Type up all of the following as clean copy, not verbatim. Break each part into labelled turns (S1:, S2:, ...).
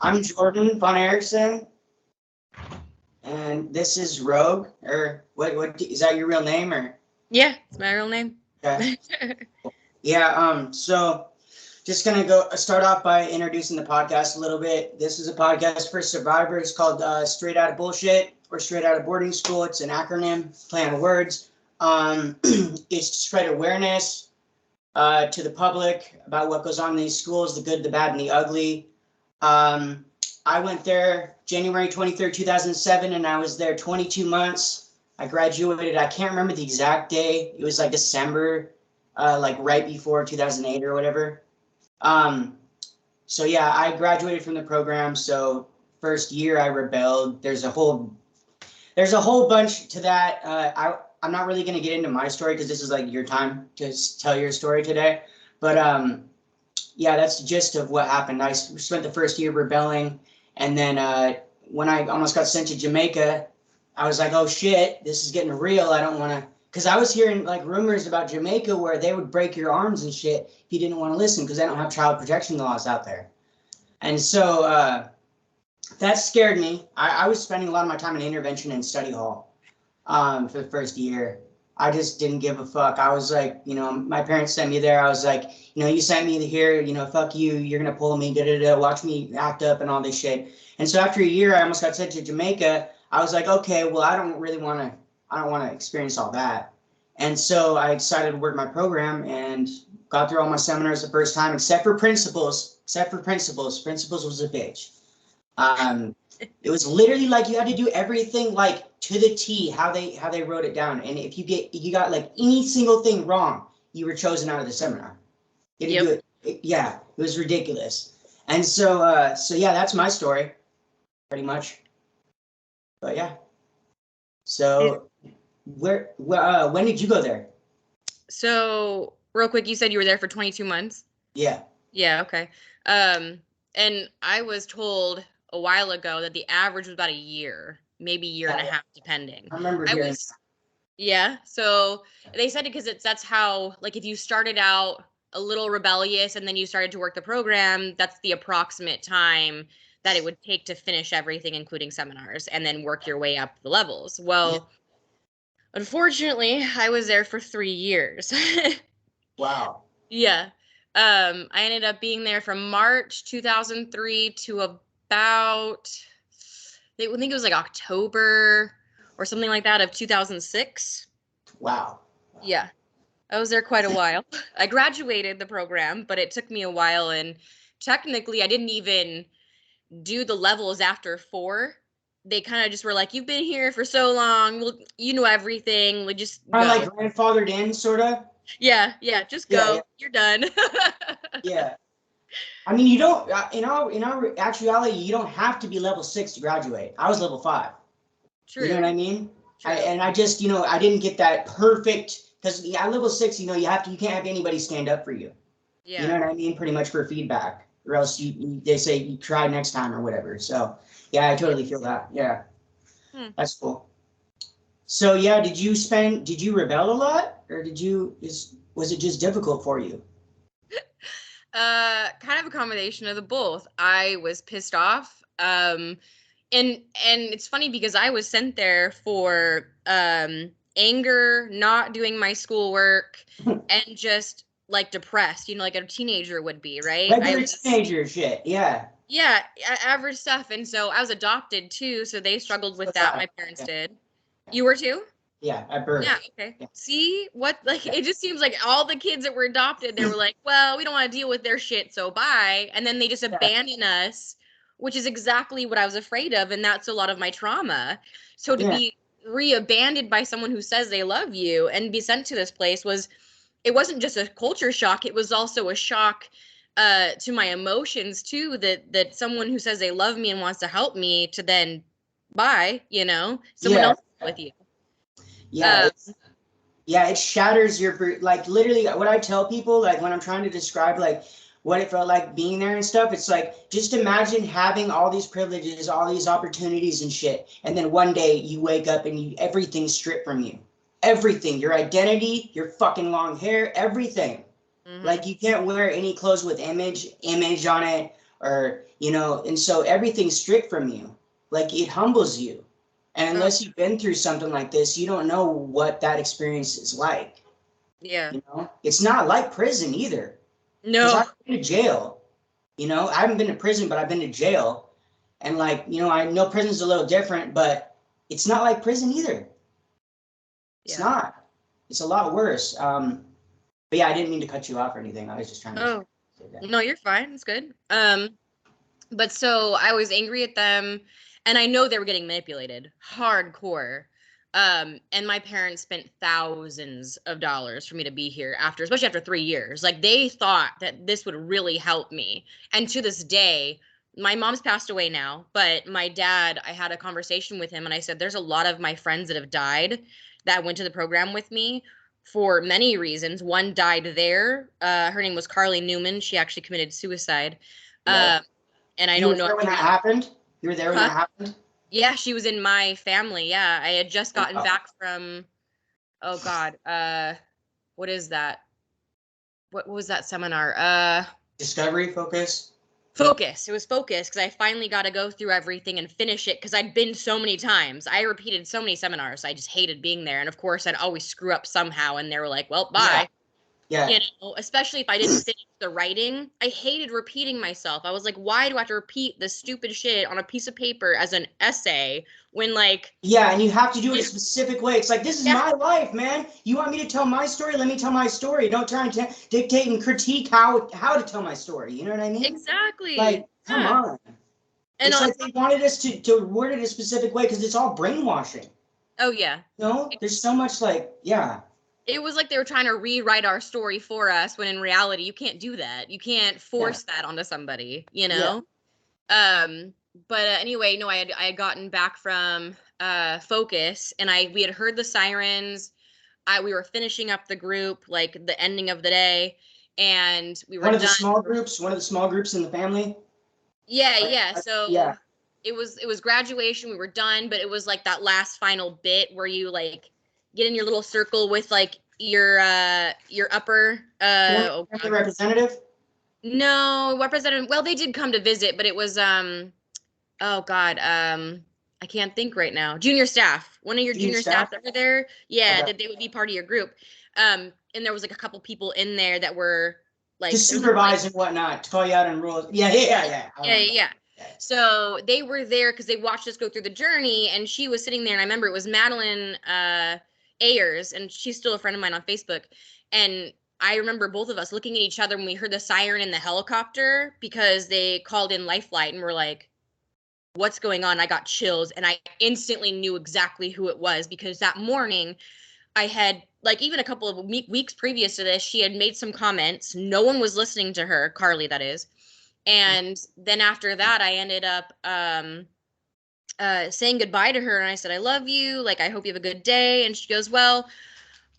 S1: I'm Jordan Von Erickson, and this is Rogue. Or what is that your real name or?
S2: Yeah, it's my real name.
S1: Okay. Yeah. So just gonna start off by introducing the podcast a little bit. This is a podcast for survivors called Straight Outta Bullshit or Straight Outta Boarding School. It's an acronym, play on words. It's to spread awareness to the public about what goes on in these schools, the good, the bad, and the ugly. I went there January 23rd, 2007, and I was there 22 months. I graduated, I can't remember the exact day. It was like December, like right before 2008 or whatever. So yeah, I graduated from the program. So first year I rebelled. There's a whole bunch to that. I'm not really going to get into my story because this is like your time to tell your story today. But yeah, that's the gist of what happened. I spent the first year rebelling. And then when I almost got sent to Jamaica, I was like, oh shit, this is getting real. I don't want to, because I was hearing like rumors about Jamaica where they would break your arms and shit if you didn't want to listen because they don't have child protection laws out there. And so that scared me. I was spending a lot of my time in intervention and study hall for the first year. I just didn't give a fuck. I was like, my parents sent me there. I was like, you sent me here, fuck you. You're going to pull me, watch me act up and all this shit. And so after a year, I almost got sent to Jamaica. I was like, okay, well, I don't want to experience all that. And so I decided to work my program and got through all my seminars the first time, except for principles. Principles was a bitch. It was literally like you had to do everything like to the T, how they wrote it down. And if you got like any single thing wrong, you were chosen out of the seminar. You had to do it. Yeah, it was ridiculous. And so yeah, that's my story, pretty much. But yeah. So when did you go there?
S2: So real quick, you said you were there for 22 months?
S1: Yeah.
S2: Yeah, okay. And I was told a while ago that the average was about a year, maybe a year and a half, depending.
S1: I remember hearing that.
S2: Yeah, so they said it because that's how, like, if you started out a little rebellious and then you started to work the program, that's the approximate time that it would take to finish everything, including seminars, and then work your way up the levels. Well, unfortunately, I was there for 3 years.
S1: Wow.
S2: Yeah. I ended up being there from March 2003 to about, I think it was like October or something like that of 2006.
S1: Wow.
S2: Yeah. I was there quite a while. I graduated the program, but it took me a while. And technically, I didn't even do the levels after 4. They kind of just were like, you've been here for so long. Well, you know everything. We just go.
S1: Like grandfathered in, sort of?
S2: Yeah, just go. Yeah. You're done.
S1: Yeah. I mean, you don't, in our actuality, you don't have to be level 6 to graduate. I was level 5.
S2: True.
S1: You know what I mean?
S2: True.
S1: I just, I didn't get that perfect, because at level 6, you can't have anybody stand up for you. Yeah. You know what I mean? Pretty much for feedback, or else they say you try next time or whatever. So yeah, I totally feel that. Yeah. That's cool. So yeah, did you rebel a lot, or was it just difficult for you?
S2: Kind of a combination of the both. I was pissed off. And it's funny because I was sent there for anger, not doing my schoolwork, and just like depressed, like a teenager would be, right?
S1: Regular teenager shit, yeah.
S2: Yeah, average stuff. And so I was adopted too, so they struggled with that. My parents did. You were too?
S1: Yeah, at birth.
S2: Yeah, okay. Yeah. See, it just seems like all the kids that were adopted, they were like, well, we don't want to deal with their shit, so bye. And then they just abandon us, which is exactly what I was afraid of, and that's a lot of my trauma. So to be re-abandoned by someone who says they love you and be sent to this place it wasn't just a culture shock, it was also a shock to my emotions too, that someone who says they love me and wants to help me to then bye, someone else with you.
S1: Yeah, it shatters your, like, literally what I tell people, like when I'm trying to describe like what it felt like being there and stuff, it's like, just imagine having all these privileges, all these opportunities and shit, and then one day you wake up and everything's stripped from you. Everything, your identity, your fucking long hair, everything. Mm-hmm. Like you can't wear any clothes with image on it, or, and so everything's stripped from you. Like, it humbles you. And unless you've been through something like this, you don't know what that experience is like.
S2: Yeah.
S1: It's not like prison either.
S2: No.
S1: I've been to jail. I haven't been to prison, but I've been to jail. And like, I know prison's a little different, but it's not like prison either. It's not. It's a lot worse. But yeah, I didn't mean to cut you off or anything. I was just trying to.
S2: No, you're fine. It's good. But so I was angry at them, and I know they were getting manipulated hardcore. And my parents spent thousands of dollars for me to be here especially after 3 years. Like, they thought that this would really help me. And to this day, my mom's passed away now, but my dad, I had a conversation with him and I said, there's a lot of my friends that have died that went to the program with me for many reasons. One died there. Her name was Carly Newman. She actually committed suicide. And I don't know.
S1: You were there when that happened? You were there when that happened?
S2: Yeah, she was in my family. Yeah, I had just gotten back from, oh God, what is that? What was that seminar?
S1: Discovery, Focus?
S2: Focus. It was Focus, because I finally got to go through everything and finish it, because I'd been so many times. I repeated so many seminars. I just hated being there. And of course, I'd always screw up somehow, and they were like, well, bye.
S1: Yeah.
S2: Especially if I didn't finish the writing. I hated repeating myself. I was like, why do I have to repeat this stupid shit on a piece of paper as an essay when, like...
S1: Yeah, and you have to do it a specific way. It's like, this is my life, man. You want me to tell my story? Let me tell my story. Don't try and dictate and critique how to tell my story. You know what I mean?
S2: Exactly.
S1: Like, come on. And it's like they wanted us to word it a specific way because it's all brainwashing.
S2: Oh, yeah.
S1: There's so much, like,
S2: It was like they were trying to rewrite our story for us, when in reality, you can't do that. You can't force that onto somebody, But anyway, no, I had gotten back from Focus, and we had heard the sirens. We were finishing up the group, like the ending of the day, and we were
S1: one of the small groups in the family.
S2: Yeah. So it was graduation. We were done, but it was like that last final bit where you like get in your little circle with like your upper
S1: representative.
S2: No, representative. Well, they did come to visit, but it was oh God, I can't think right now. Junior staff. One of your junior staff that were there. Yeah, that they would be part of your group. And there was like a couple people in there that were like
S1: to supervise and whatnot, to call you out on rules. Yeah.
S2: So they were there because they watched us go through the journey, and she was sitting there, and I remember it was Madeline Ayers, and she's still a friend of mine on Facebook. And I remember both of us looking at each other when we heard the siren in the helicopter, because they called in Lifeline, and we're like, what's going on? I got chills, and I instantly knew exactly who it was, because that morning I had, like, even a couple of weeks previous to this, she had made some comments. No one was listening to her, Carly, that is. And then after that, I ended up saying goodbye to her, and I said, I love you. Like, I hope you have a good day. And she goes, well,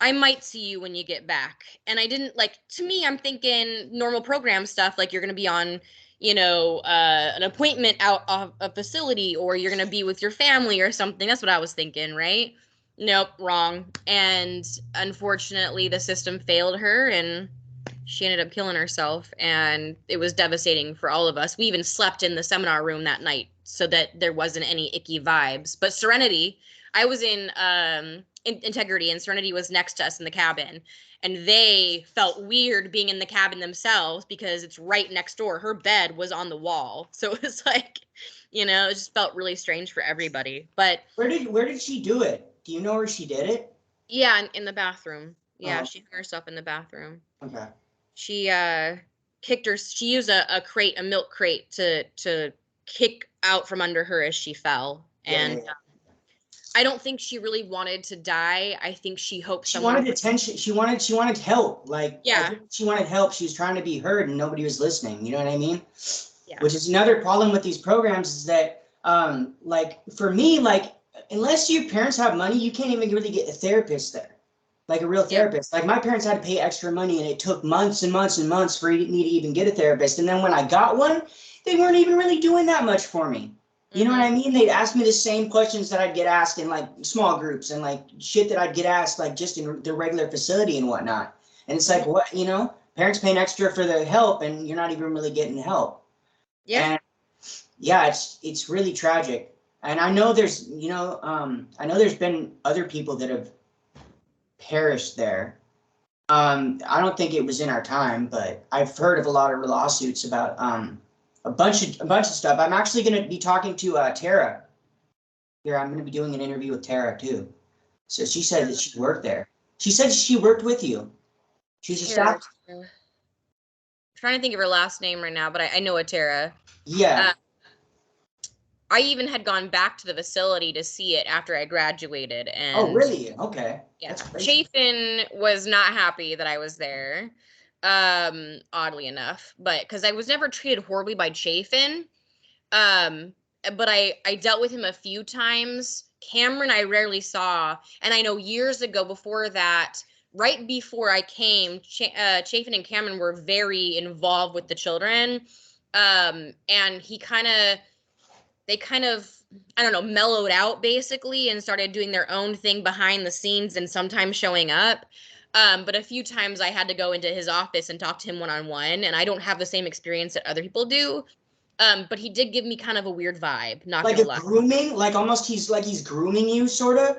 S2: I might see you when you get back. And I didn't, like, to me, I'm thinking normal program stuff, like you're going to be on, an appointment out of a facility, or you're going to be with your family or something. That's what I was thinking, right? Nope, wrong. And unfortunately, the system failed her, and she ended up killing herself, and it was devastating for all of us. We even slept in the seminar room that night so that there wasn't any icky vibes. But Serenity, I was in Integrity, and Serenity was next to us in the cabin, and they felt weird being in the cabin themselves because it's right next door. Her bed was on the wall, so it was like, it just felt really strange for everybody. But
S1: where did she do it? Do you know where she did it?
S2: Yeah, in the bathroom. Yeah, She hung herself in the bathroom.
S1: Okay.
S2: She she used a milk crate to kick out from under her as she fell. And I don't think she really wanted to die. I think she hoped
S1: she wanted attention. She wanted help. Like, she wanted help. She was trying to be heard, and nobody was listening. You know what I mean? Yeah. Which is another problem with these programs, is that, like, for me, like, unless your parents have money, you can't even really get a therapist there. Like a real therapist. Like, my parents had to pay extra money, and it took months and months and months for me to even get a therapist. And then when I got one, they weren't even really doing that much for me. You know what I mean? They'd ask me the same questions that I'd get asked in like small groups, and like shit that I'd get asked like just in the regular facility and whatnot. And it's like, what, parents paying extra for the help, and you're not even really getting help.
S2: Yeah.
S1: And yeah, it's really tragic. And I know there's, I know there's been other people that have perished there. I don't think it was in our time, but I've heard of a lot of lawsuits about a bunch of stuff. I'm actually going to be talking to Tara. Here, I'm going to be doing an interview with Tara too. So she said that she worked there. She said she worked with you. She's a staff.
S2: I'm trying to think of her last name right now, but I know a Tara.
S1: Yeah.
S2: I even had gone back to the facility to see it after I graduated. And
S1: oh, really? Okay.
S2: Yeah. Chafin was not happy that I was there, oddly enough, but because I was never treated horribly by Chafin. But I dealt with him a few times. Cameron, I rarely saw. And I know years ago before that, right before I came, Chafin and Cameron were very involved with the children. And they kind of, I don't know, mellowed out basically and started doing their own thing behind the scenes and sometimes showing up. But a few times I had to go into his office and talk to him one-on-one, and I don't have the same experience that other people do. But he did give me kind of a weird vibe, not
S1: like
S2: gonna
S1: a
S2: lie.
S1: grooming, like almost he's grooming you, sort of.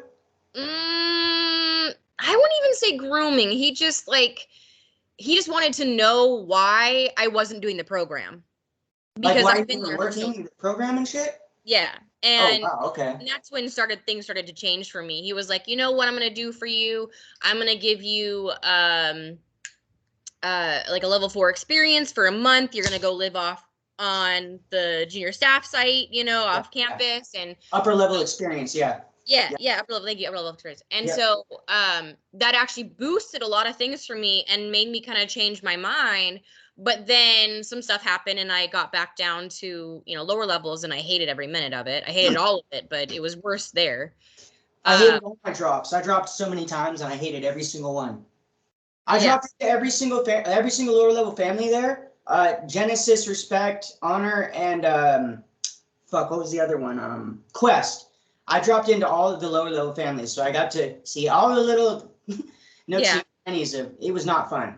S2: I wouldn't even say grooming. He just wanted to know why I wasn't doing the program.
S1: Because like why
S2: I've been
S1: you were
S2: there
S1: working the program and shit?
S2: Yeah. And,
S1: oh, wow, okay.
S2: And that's when things started to change for me. He was like, you know what I'm going to do for you? I'm going to give you like a level 4 experience for a month. You're going to go live off on the junior staff site, off campus. And
S1: upper level experience. Yeah.
S2: Upper level. Thank you. Upper level experience. And so that actually boosted a lot of things for me and made me kind of change my mind. But then some stuff happened and I got back down to, lower levels, and I hated every minute of it. I hated all of it, but it was worse there.
S1: I hated all my drops. I dropped so many times and I hated every single one. I dropped every single lower level family there. Genesis, Respect, Honor, and what was the other one? Quest. I dropped into all of the lower level families, so I got to see all the little nooks and crannies of. It was not fun.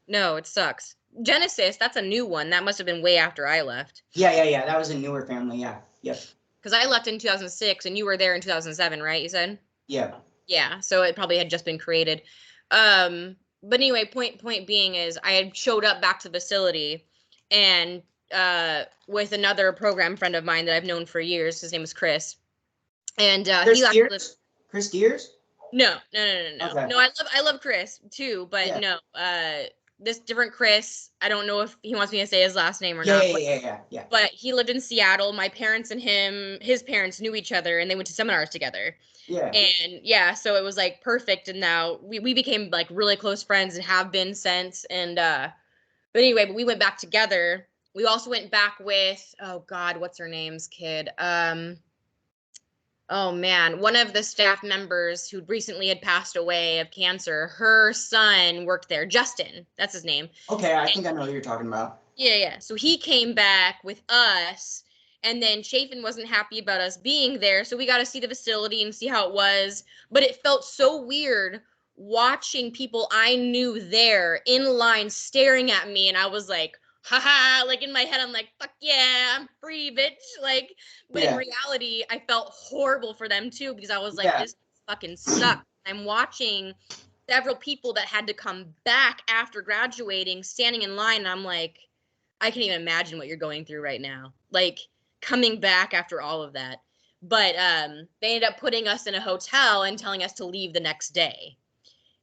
S2: No, it sucks. Genesis, that's a new one. That must have been way after I left.
S1: Yeah. That was a newer family. Yeah.
S2: Because I left in 2006, and you were there in 2007, right? You said.
S1: Yeah.
S2: Yeah. So it probably had just been created. But anyway, point being is I had showed up back to the facility, and with another program friend of mine that I've known for years. His name was Chris. And
S1: Chris Deers?
S2: No.
S1: Okay.
S2: No, I love Chris too, but no. This different Chris. I don't know if he wants me to say his last name or not.
S1: Yeah.
S2: But he lived in Seattle. My parents and his parents knew each other, and they went to seminars together.
S1: Yeah.
S2: And so it was like perfect. And now we became like really close friends and have been since. And but we went back together. We also went back with, oh God, what's her name's kid? Oh man, one of the staff members who recently had passed away of cancer, her son worked there. Justin, that's his name.
S1: Okay, I think I know who you're talking about.
S2: Yeah. So he came back with us, and then Chafin wasn't happy about us being there, so we got to see the facility and see how it was. But it felt so weird watching people I knew there in line staring at me, and I was like, haha, like in my head, I'm like, fuck yeah, I'm free, bitch. Like, but in reality, I felt horrible for them too, because I was like, this fucking sucks. I'm watching several people that had to come back after graduating, standing in line, and I'm like, I can't even imagine what you're going through right now. Like, coming back after all of that. But they ended up putting us in a hotel and telling us to leave the next day.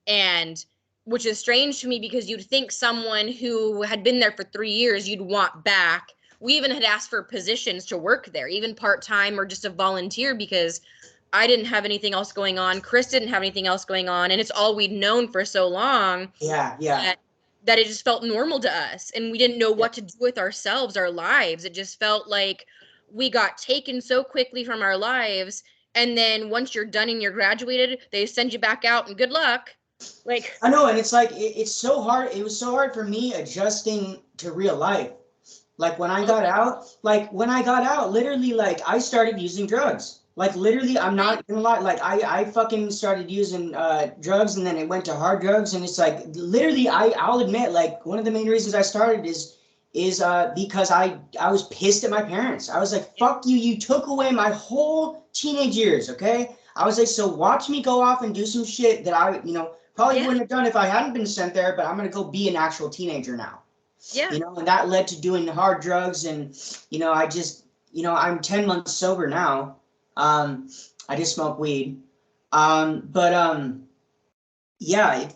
S2: And which is strange to me, because you'd think someone who had been there for 3 years, you'd want back. We even had asked for positions to work there, even part-time or just a volunteer, because I didn't have anything else going on. Chris didn't have anything else going on. And it's all we'd known for so long.
S1: Yeah.
S2: That it just felt normal to us. And we didn't know what to do with ourselves, our lives. It just felt like we got taken so quickly from our lives. And then once you're done and you're graduated, they send you back out and good luck. Like,
S1: I know, and it's like it's so hard. It was so hard for me adjusting to real life. Like when I got out, literally, like I started using drugs. Like literally, I'm not gonna lie. Like I fucking started using drugs, and then it went to hard drugs, and it's like literally, I'll admit, like one of the main reasons I started is is because I was pissed at my parents. I was like, fuck you, you took away my whole teenage years, okay? I was like, so watch me go off and do some shit that I, probably wouldn't have done if I hadn't been sent there, but I'm going to go be an actual teenager now.
S2: Yeah.
S1: And that led to doing hard drugs. And, I just, I'm 10 months sober now. I just smoke weed. Yeah,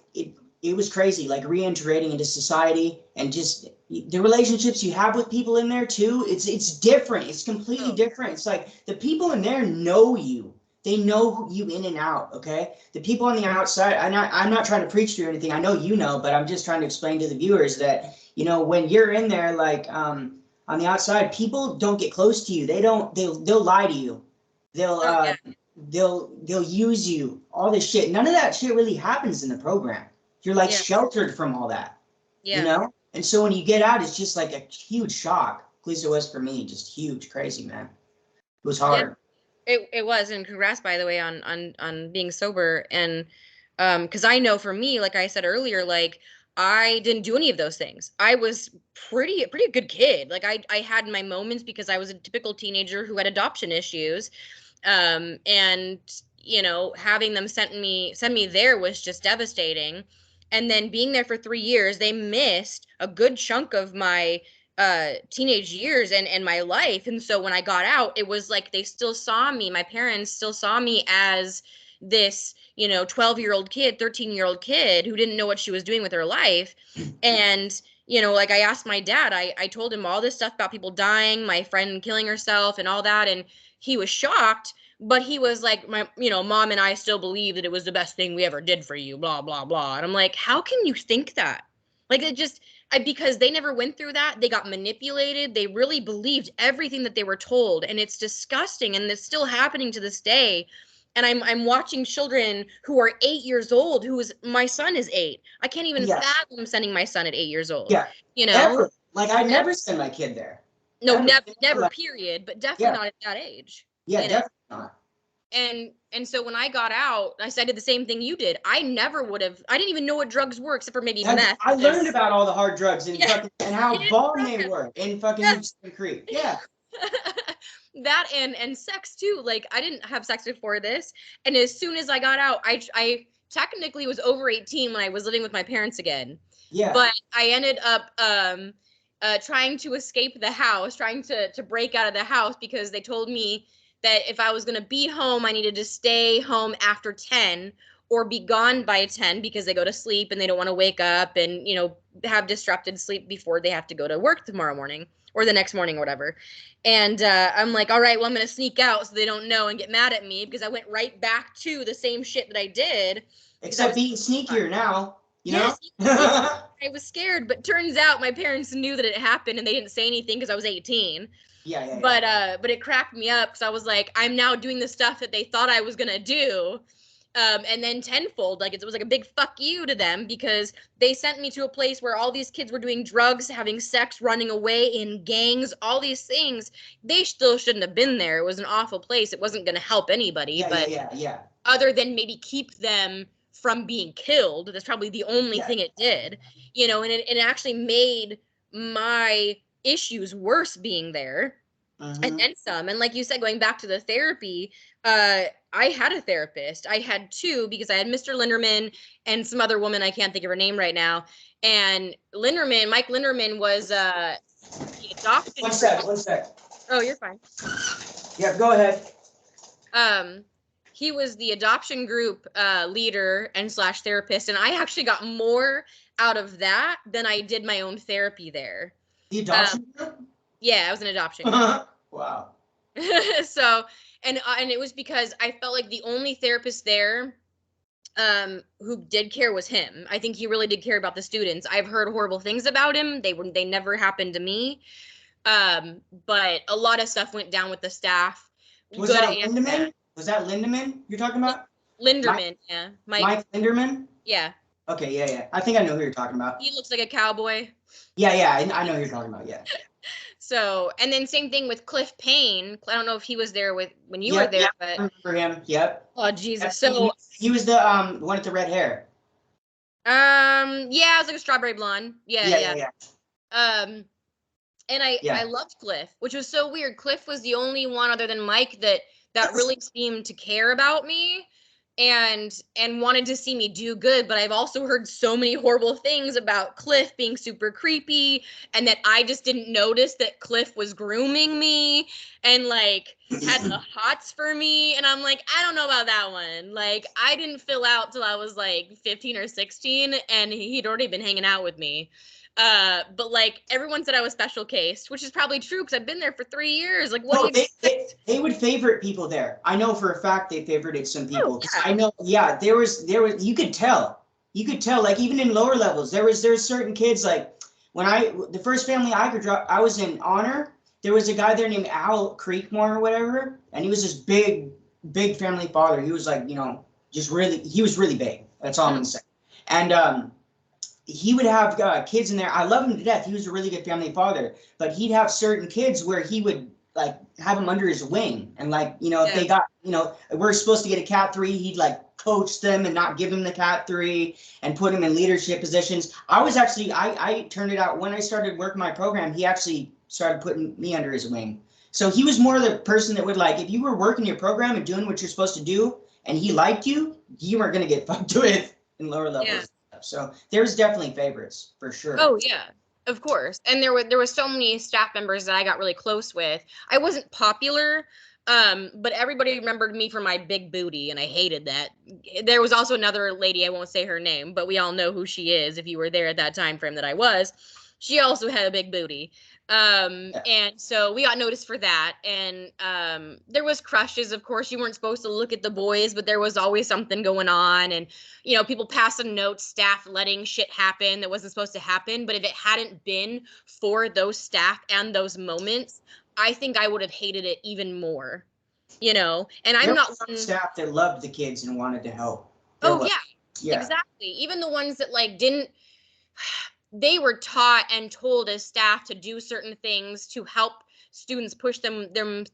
S1: it was crazy, like reintegrating into society and just the relationships you have with people in there too. It's different. It's completely different. It's like the people in there know you. They know you in and out. Okay. The people on the outside, I'm not trying to preach to you or anything. I know, but I'm just trying to explain to the viewers that, when you're in there, like, on the outside, people don't get close to you. They'll lie to you. They'll use you, all this shit. None of that shit really happens in the program. You're like sheltered from all that, And so when you get out, it's just like a huge shock. At least it was for me, just huge, crazy, man. It was hard.
S2: It was, and congrats, by the way, on being sober. And because I know for me, like I said earlier, like I didn't do any of those things. I was pretty good kid. Like I had my moments because I was a typical teenager who had adoption issues. And having them send me there was just devastating. And then being there for 3 years, they missed a good chunk of my teenage years and my life. And so when I got out, it was like they still saw me. My parents still saw me as this 12-year-old kid, 13-year-old kid who didn't know what she was doing with her life. And like I asked my dad, I told him all this stuff about people dying, my friend killing herself and all that, and he was shocked, but he was like, Mom and I still believe that it was the best thing we ever did for you, blah, blah, blah. And I'm like, how can you think that? Like, it just, because they never went through that. They got manipulated. They really believed everything that they were told. And it's disgusting. And it's still happening to this day. And I'm watching children who are 8 years old, my son is 8. I can't even fathom sending my son at 8 years old.
S1: Yeah. Ever. Like, I never send my kid there.
S2: No, never, period. But definitely not at that age.
S1: Yeah, definitely not.
S2: And so when I got out, I did the same thing you did. I never would have. I didn't even know what drugs were except for maybe meth.
S1: I learned about all the hard drugs and how bomb they were in fucking Spring Creek. Yeah.
S2: That and sex too. Like I didn't have sex before this, and as soon as I got out, I technically was over 18 when I was living with my parents again.
S1: Yeah.
S2: But I ended up trying to escape the house, trying to break out of the house because they told me that if I was going to be home, I needed to stay home after 10 or be gone by 10 because they go to sleep and they don't want to wake up and, have disrupted sleep before they have to go to work tomorrow morning or the next morning or whatever. And I'm like, all right, well, I'm going to sneak out so they don't know and get mad at me because I went right back to the same shit that I did.
S1: Except being sneakier now,
S2: Yes, I was scared, but turns out my parents knew that it happened and they didn't say anything because I was 18.
S1: Yeah.
S2: But it cracked me up because I was like, I'm now doing the stuff that they thought I was gonna do, and then tenfold. Like it was like a big fuck you to them because they sent me to a place where all these kids were doing drugs, having sex, running away in gangs, all these things. They still shouldn't have been there. It was an awful place. It wasn't gonna help anybody.
S1: Yeah.
S2: Other than maybe keep them from being killed. That's probably the only thing it did. And it actually made my issues worse being there. And then some. And like you said, going back to the therapy, I had a therapist. I had 2 because I had Mr. Linderman and some other woman, I can't think of her name right now. And Mike Linderman was the adoption.
S1: One sec.
S2: Oh, you're fine.
S1: Yeah, go ahead.
S2: He was the adoption group leader and / therapist. And I actually got more out of that than I did my own therapy there.
S1: The adoption group?
S2: Yeah, I was an adoption group.
S1: Wow.
S2: So, and it was because I felt like the only therapist there who did care was him. I think he really did care about the students. I've heard horrible things about him. They never happened to me. But a lot of stuff went down with the staff.
S1: Was that Lindemann? Was that Lindemann you're talking about?
S2: Linderman, yeah.
S1: Mike Linderman?
S2: Yeah.
S1: Okay, yeah. I think I know who you're talking about.
S2: He looks like a cowboy.
S1: Yeah, I know who you're talking about, yeah.
S2: So, and then same thing with Cliff Payne. I don't know if he was there when you were there, but
S1: I remember him. Yep.
S2: Oh Jesus! So
S1: he was the one with the red hair.
S2: Yeah, it was like a strawberry blonde. Yeah. And I loved Cliff, which was so weird. Cliff was the only one other than Mike that really seemed to care about me and wanted to see me do good. But I've also heard so many horrible things about Cliff being super creepy, and that I just didn't notice that Cliff was grooming me and like had the hots for me. And I'm like, I don't know about that one. Like, I didn't fill out till I was like 15 or 16, and he'd already been hanging out with me. But like everyone said I was special case, which is probably true because I've been there for 3 years. Like, what do you expect?
S1: They would favorite people there. I know for a fact they favorited some people.
S2: Oh, yeah.
S1: I know, there was you could tell. Like even in lower levels, there's certain kids like when the first family I could drop, I was in honor. There was a guy there named Al Creekmore or whatever, and he was this big family father. He was like, he was really big. That's all I'm gonna say. And he would have kids in there. I love him to death. He was a really good family father, but he'd have certain kids where he would like have them under his wing. And like, if they got, we're supposed to get a cat 3, he'd like coach them and not give them the cat 3 and put them in leadership positions. I was actually, I turned it out when I started working my program, he actually started putting me under his wing. So he was more the person that would like, if you were working your program and doing what you're supposed to do and he liked you, you weren't going to get fucked with in lower levels. Yeah. So there's definitely favorites for sure.
S2: Oh yeah, of course. And there were so many staff members that I got really close with. I wasn't popular, but everybody remembered me for my big booty, and I hated that. There was also another lady, I won't say her name, but we all know who she is if you were there at that time frame that I was. She also had a big booty. And so we got noticed for that. And there was crushes, of course. You weren't supposed to look at the boys, but there was always something going on. And, people passing notes, staff letting shit happen that wasn't supposed to happen. But if it hadn't been for those staff and those moments, I think I would have hated it even more, And I'm not
S1: one staff that loved the kids and wanted to help.
S2: Yeah, exactly. Even the ones that like didn't. They were taught and told as staff to do certain things to help students push them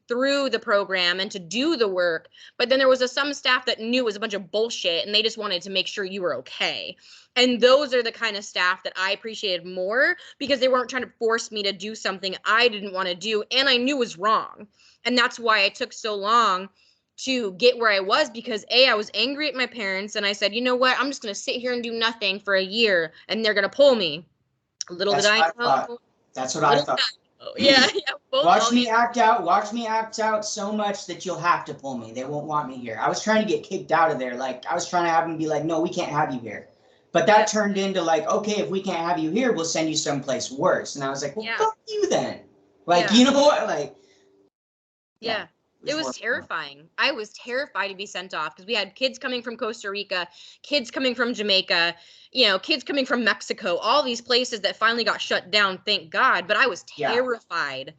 S2: through the program and to do the work. But then there was some staff that knew it was a bunch of bullshit and they just wanted to make sure you were okay. And those are the kind of staff that I appreciated more because they weren't trying to force me to do something I didn't want to do and I knew was wrong. And that's why it took so long to get where I was because I was angry at my parents and I said, you know what, I'm just going to sit here and do nothing for a year and they're going to pull me. Little did I know.
S1: That's what I thought.
S2: Yeah.
S1: Watch me act out so much that you'll have to pull me. They won't want me here. I was trying to get kicked out of there. Like I was trying to have them be like, no, we can't have you here. But that turned into like, okay, if we can't have you here, we'll send you someplace worse. And I was like, well, fuck you then. Like, you know what? Like,
S2: yeah. It was terrifying. I was terrified to be sent off because we had kids coming from Costa Rica, kids coming from Jamaica, kids coming from Mexico, all these places that finally got shut down, thank God. But I was terrified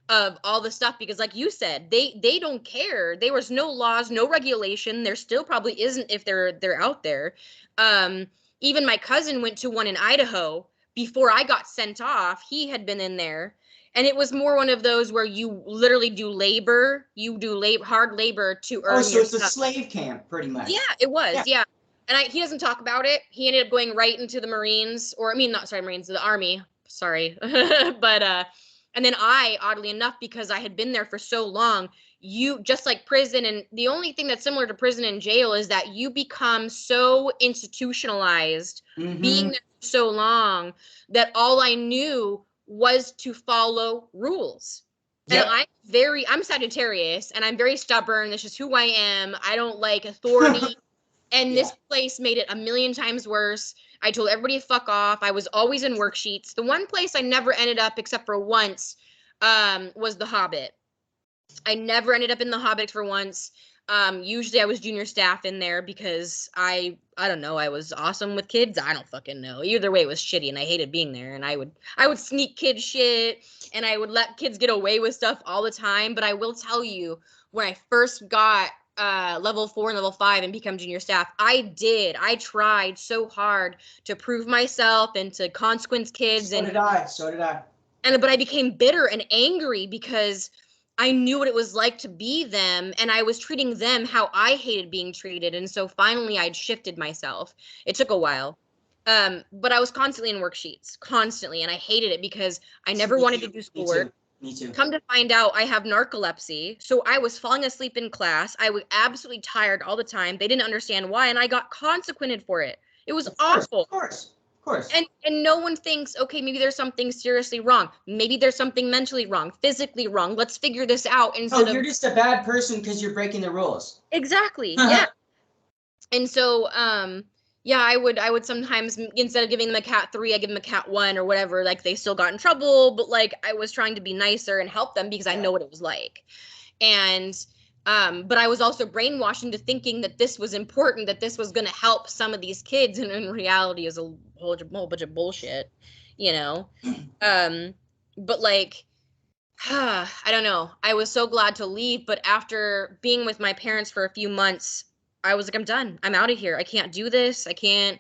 S2: of all the stuff because like you said, they don't care. There was no laws, no regulation. There still probably isn't if they're out there. Even my cousin went to one in Idaho before I got sent off. He had been in there. And it was more one of those where you literally do labor. You do hard labor to earn.
S1: Oh, so it's a slave camp, pretty much.
S2: Yeah, it was. Yeah. And he doesn't talk about it. He ended up going right into the Marines, Marines, the Army. Sorry, but and then oddly enough, because I had been there for so long, you just like prison, and the only thing that's similar to prison and jail is that you become so institutionalized, being there for so long that all I knew was to follow rules. Yep. And I'm Sagittarius and I'm very stubborn. That's just who I am. I don't like authority. And this place made it a million times worse. I told everybody to fuck off. I was always in worksheets. The one place I never ended up except for once was the Hobbit. I never ended up in the Hobbit for once. Usually I was junior staff in there because I don't know, I was awesome with kids. I don't fucking know. Either way, it was shitty and I hated being there. And I would sneak kid shit and I would let kids get away with stuff all the time. But I will tell you, when I first got level 4 and level 5 and become junior staff, I tried so hard to prove myself and to consequence kids. So did I. But I became bitter and angry because I knew what it was like to be them, and I was treating them how I hated being treated. And so finally I'd shifted myself. It took a while. But I was constantly in worksheets, constantly, and I hated it because I never wanted to do schoolwork.
S1: Me too.
S2: Come to find out, I have narcolepsy, so I was falling asleep in class. I was absolutely tired all the time. They didn't understand why, and I got consequented for it. It was awful.
S1: Of course.
S2: And no one thinks, okay, maybe there's something seriously wrong. Maybe there's something mentally wrong, physically wrong. Let's figure this out instead of...
S1: you're just a bad person because you're breaking the rules.
S2: Exactly, yeah. And so, yeah, I would sometimes, instead of giving them a cat 3, I give them a cat 1 or whatever. Like, they still got in trouble, but like, I was trying to be nicer and help them because I know what it was like. And, but I was also brainwashed into thinking that this was important, that this was going to help some of these kids. And in reality, is a whole bunch of bullshit, you know? But like, I don't know. I was so glad to leave, but after being with my parents for a few months, I was like, I'm done. I'm out of here. I can't do this. I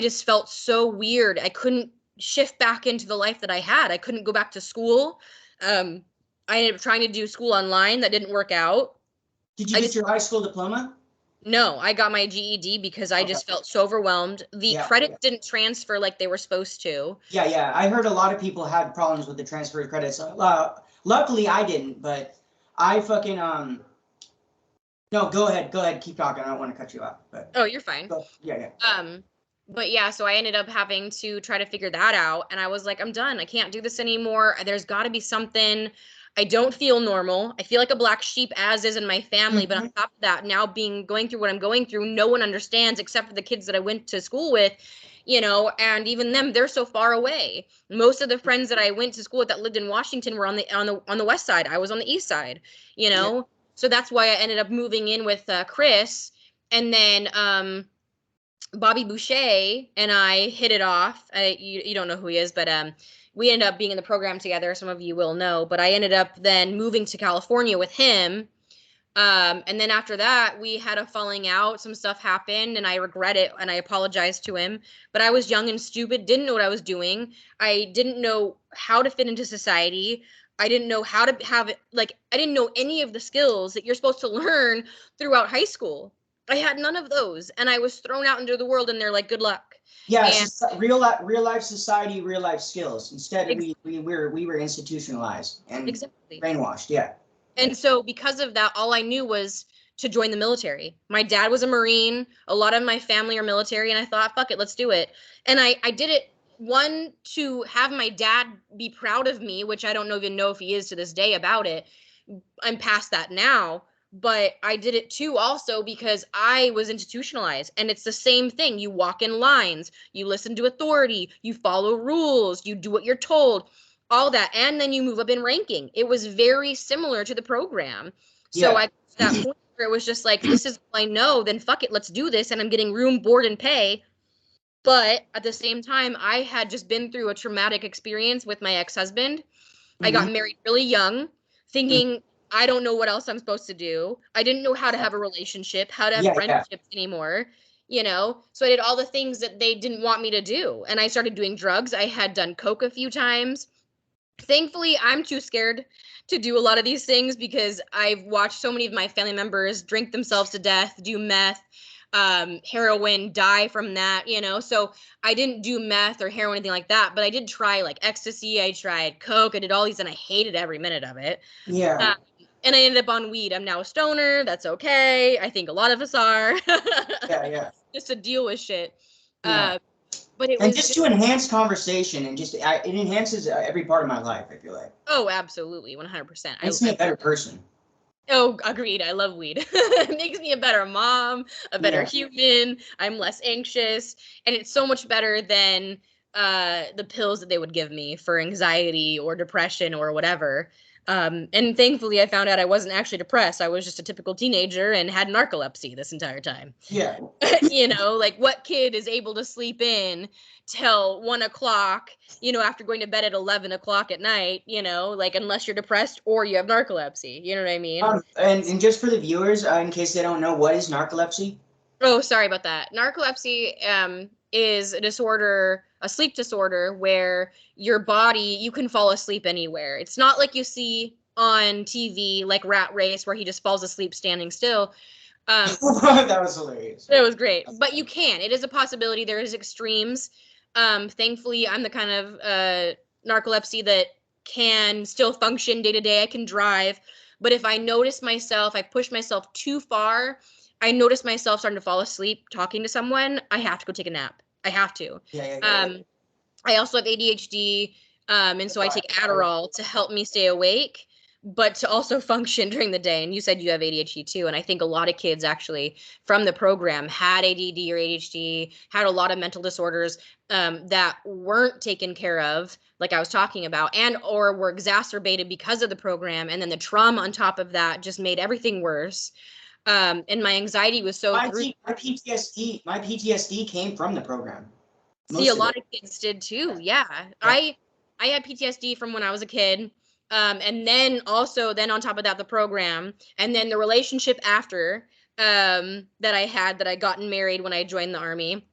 S2: just felt so weird. I couldn't shift back into the life that I had. I couldn't go back to school. I ended up trying to do school online. That didn't work out.
S1: Did you get your high school diploma?
S2: No, I got my GED because I just felt so overwhelmed. The credits didn't transfer like they were supposed to.
S1: Yeah. I heard a lot of people had problems with the transfer of credits. Luckily, I didn't, but I fucking No, go ahead. Keep talking. I don't want to cut you off. But
S2: oh, you're fine.
S1: Yeah.
S2: But yeah, so I ended up having to try to figure that out, and I was like, I'm done. I can't do this anymore. There's got to be something. I don't feel normal. I feel like a black sheep, as is in my family. But on top of that, now going through what I'm going through, no one understands except for the kids that I went to school with, you know, and even them, they're so far away. Most of the friends that I went to school with that lived in Washington were on the west side. I was on the east side, you know. Yeah. So that's why I ended up moving in with Chris, and then Bobby Boucher and I hit it off. You don't know who he is, but we ended up being in the program together. Some of you will know, but I ended up then moving to California with him. And then after that, we had a falling out. Some stuff happened, and I regret it, and I apologized to him. But I was young and stupid, didn't know what I was doing. I didn't know how to fit into society. I didn't know how to have it. Like, I didn't know any of the skills that you're supposed to learn throughout high school. I had none of those, and I was thrown out into the world, and they're like, good luck.
S1: Yeah, real life society, real life skills. Instead, we were institutionalized and brainwashed. Yeah.
S2: And so because of that, all I knew was to join the military. My dad was a Marine. A lot of my family are military, and I thought, fuck it, let's do it. And I did it, one, to have my dad be proud of me, which I don't even know if he is to this day about it. I'm past that now. But I did it too also because I was institutionalized, and it's the same thing. You walk in lines, you listen to authority, you follow rules, you do what you're told, all that. And then you move up in ranking. It was very similar to the program. So I got to that point where it was just like, this is all I know, then fuck it, let's do this. And I'm getting room, board, and pay. But at the same time, I had just been through a traumatic experience with my ex-husband. I got married really young, thinking, I don't know what else I'm supposed to do. I didn't know how to have a relationship, how to have friendships anymore, you know? So I did all the things that they didn't want me to do. And I started doing drugs. I had done coke a few times. Thankfully, I'm too scared to do a lot of these things because I've watched so many of my family members drink themselves to death, do meth, heroin, die from that, you know? So I didn't do meth or heroin, anything like that, but I did try like ecstasy. I tried coke. I did all these, and I hated every minute of it.
S1: Yeah.
S2: And I ended up on weed. I'm now a stoner. That's okay. I think a lot of us are.
S1: Yeah.
S2: Just to deal with shit.
S1: Yeah.
S2: But it
S1: was
S2: just
S1: to enhance conversation, and just it enhances every part of my life, I feel like.
S2: Oh, absolutely. 100%.
S1: Makes me a better person.
S2: Oh, agreed. I love weed. It makes me a better mom, a better human. I'm less anxious. And it's so much better than the pills that they would give me for anxiety or depression or whatever. And thankfully, I found out I wasn't actually depressed. I was just a typical teenager and had narcolepsy this entire time.
S1: Yeah.
S2: You know, like what kid is able to sleep in till 1 o'clock, you know, after going to bed at 11 o'clock at night, you know, like unless you're depressed or you have narcolepsy. You know what I mean?
S1: And just for the viewers, in case they don't know, what is narcolepsy?
S2: Oh, sorry about that. Narcolepsy is a disorder, a sleep disorder where your body, you can fall asleep anywhere. It's not like you see on TV, like Rat Race, where he just falls asleep standing still.
S1: That was hilarious.
S2: It was great. But you can. It is a possibility. There is extremes. Thankfully, I'm the kind of narcolepsy that can still function day to day. I can drive. But if I notice myself, I push myself too far, I notice myself starting to fall asleep talking to someone, I have to go take a nap. I have to.
S1: Yeah.
S2: I also have ADHD, and so I take Adderall to help me stay awake, but to also function during the day. And you said you have ADHD too, and I think a lot of kids actually from the program had ADD or ADHD, had a lot of mental disorders that weren't taken care of, like I was talking about, and or were exacerbated because of the program, and then the trauma on top of that just made everything worse. And my anxiety was so
S1: my PTSD came from the program.
S2: See, a lot of kids did too. Yeah. I had PTSD from when I was a kid. And then also then on top of that, the program, and then the relationship after that I had, that I gotten married when I joined the Army.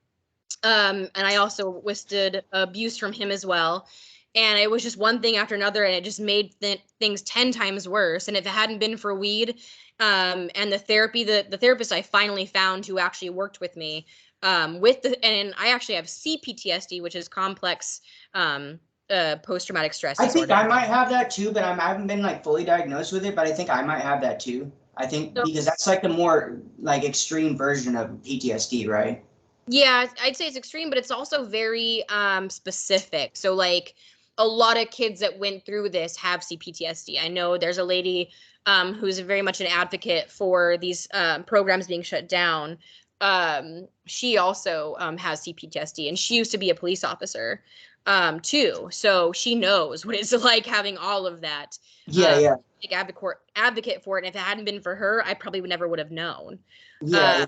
S2: And I also withstood abuse from him as well. And it was just one thing after another, and it just made things 10 times worse. And if it hadn't been for weed and the therapy, the therapist I finally found who actually worked with me, and I actually have CPTSD, which is complex post-traumatic stress disorder.
S1: I think I might have that too, but I haven't been like fully diagnosed with it, but I think I might have that too. I think because that's like the more like extreme version of PTSD, right?
S2: Yeah, I'd say it's extreme, but it's also very specific. So like a lot of kids that went through this have CPTSD. I know there's a lady who's very much an advocate for these programs being shut down. She also has CPTSD, and she used to be a police officer too. So she knows what it's like having all of that.
S1: Yeah.
S2: Like advocate for it. And if it hadn't been for her, I probably never would have known.
S1: Yeah.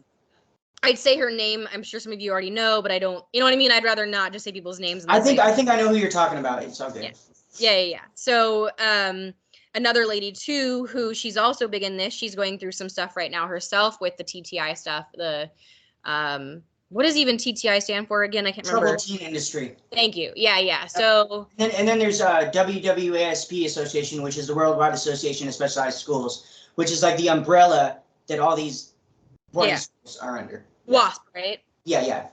S2: I'd say her name. I'm sure some of you already know, but I don't. You know what I mean? I'd rather not just say people's names.
S1: I think I know who you're talking about. It's okay.
S2: Yeah. So another lady too, who she's also big in this. She's going through some stuff right now herself with the T.T.I stuff. The what does even T.T.I stand for again? I can't remember.
S1: Troubled Teen Industry.
S2: Thank you. Yeah. So
S1: and then there's W.W.A.S.P Association, which is the Worldwide Association of Specialized Schools, which is like the umbrella that all these boarding schools are under.
S2: WASP, right?
S1: Yeah.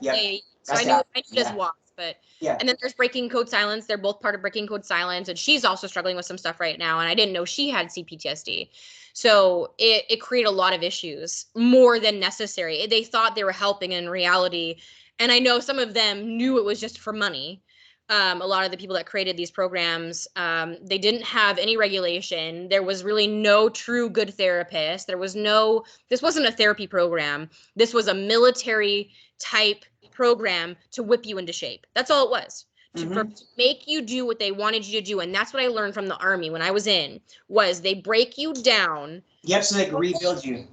S2: So I knew it as WASP, but
S1: yeah.
S2: And then there's Breaking Code Silence. They're both part of Breaking Code Silence, and she's also struggling with some stuff right now. And I didn't know she had CPTSD, so it created a lot of issues more than necessary. They thought they were helping in reality, and I know some of them knew it was just for money. A lot of the people that created these programs, they didn't have any regulation. There was really no true good therapist. This wasn't a therapy program. This was a military type program to whip you into shape. That's all it was. To make you do what they wanted you to do. And that's what I learned from the Army when I was in, was they break you down.
S1: Yep, so they can rebuild you.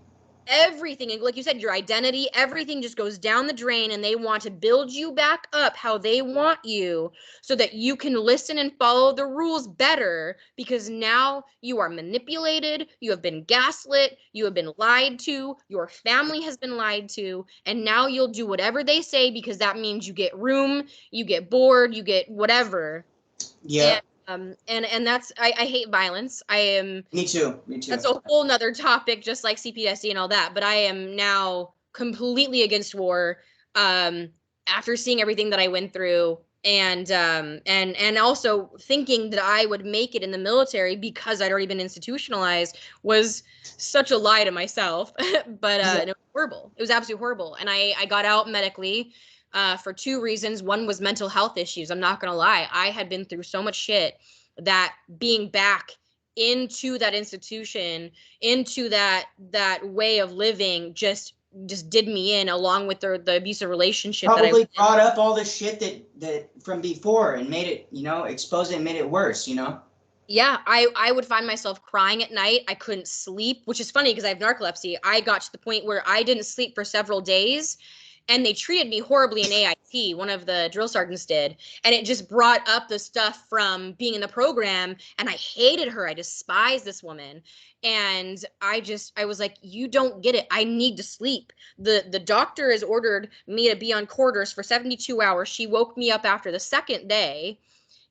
S2: Everything, like you said, your identity, everything just goes down the drain, and they want to build you back up how they want you so that you can listen and follow the rules better, because now you are manipulated, you have been gaslit, you have been lied to, your family has been lied to, and now you'll do whatever they say because that means you get room, you get bored, you get whatever.
S1: Yeah.
S2: And that's, I hate violence.
S1: Me too.
S2: That's a whole nother topic, just like CPTSD and all that. But I am now completely against war after seeing everything that I went through, and also thinking that I would make it in the military because I'd already been institutionalized was such a lie to myself. But it was horrible. It was absolutely horrible. And I got out medically for two reasons. One was mental health issues. I'm not gonna lie. I had been through so much shit that being back into that institution, into that way of living, just did me in, along with the abusive relationship.
S1: Probably brought up all the shit that from before and made it, exposed it and made it worse,
S2: Yeah, I would find myself crying at night. I couldn't sleep, which is funny because I have narcolepsy. I got to the point where I didn't sleep for several days. And they treated me horribly in AIT, one of the drill sergeants did. And it just brought up the stuff from being in the program. And I hated her. I despised this woman. And I was like, you don't get it. I need to sleep. The doctor has ordered me to be on quarters for 72 hours. She woke me up after the second day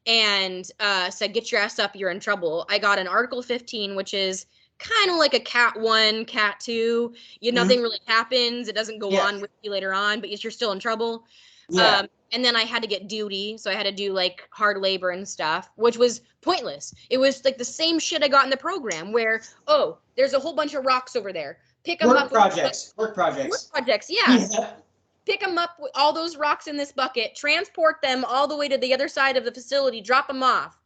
S2: and said, get your ass up. You're in trouble. I got an Article 15, which is kind of like a cat 1, cat 2. Nothing really happens. It doesn't go on with you later on, but you're still in trouble.
S1: Yeah.
S2: And then I had to get duty, so I had to do like hard labor and stuff, which was pointless. It was like the same shit I got in the program where, oh, there's a whole bunch of rocks over there. Pick them up.
S1: Work projects,
S2: yeah. Pick them up with all those rocks in this bucket, transport them all the way to the other side of the facility, drop them off.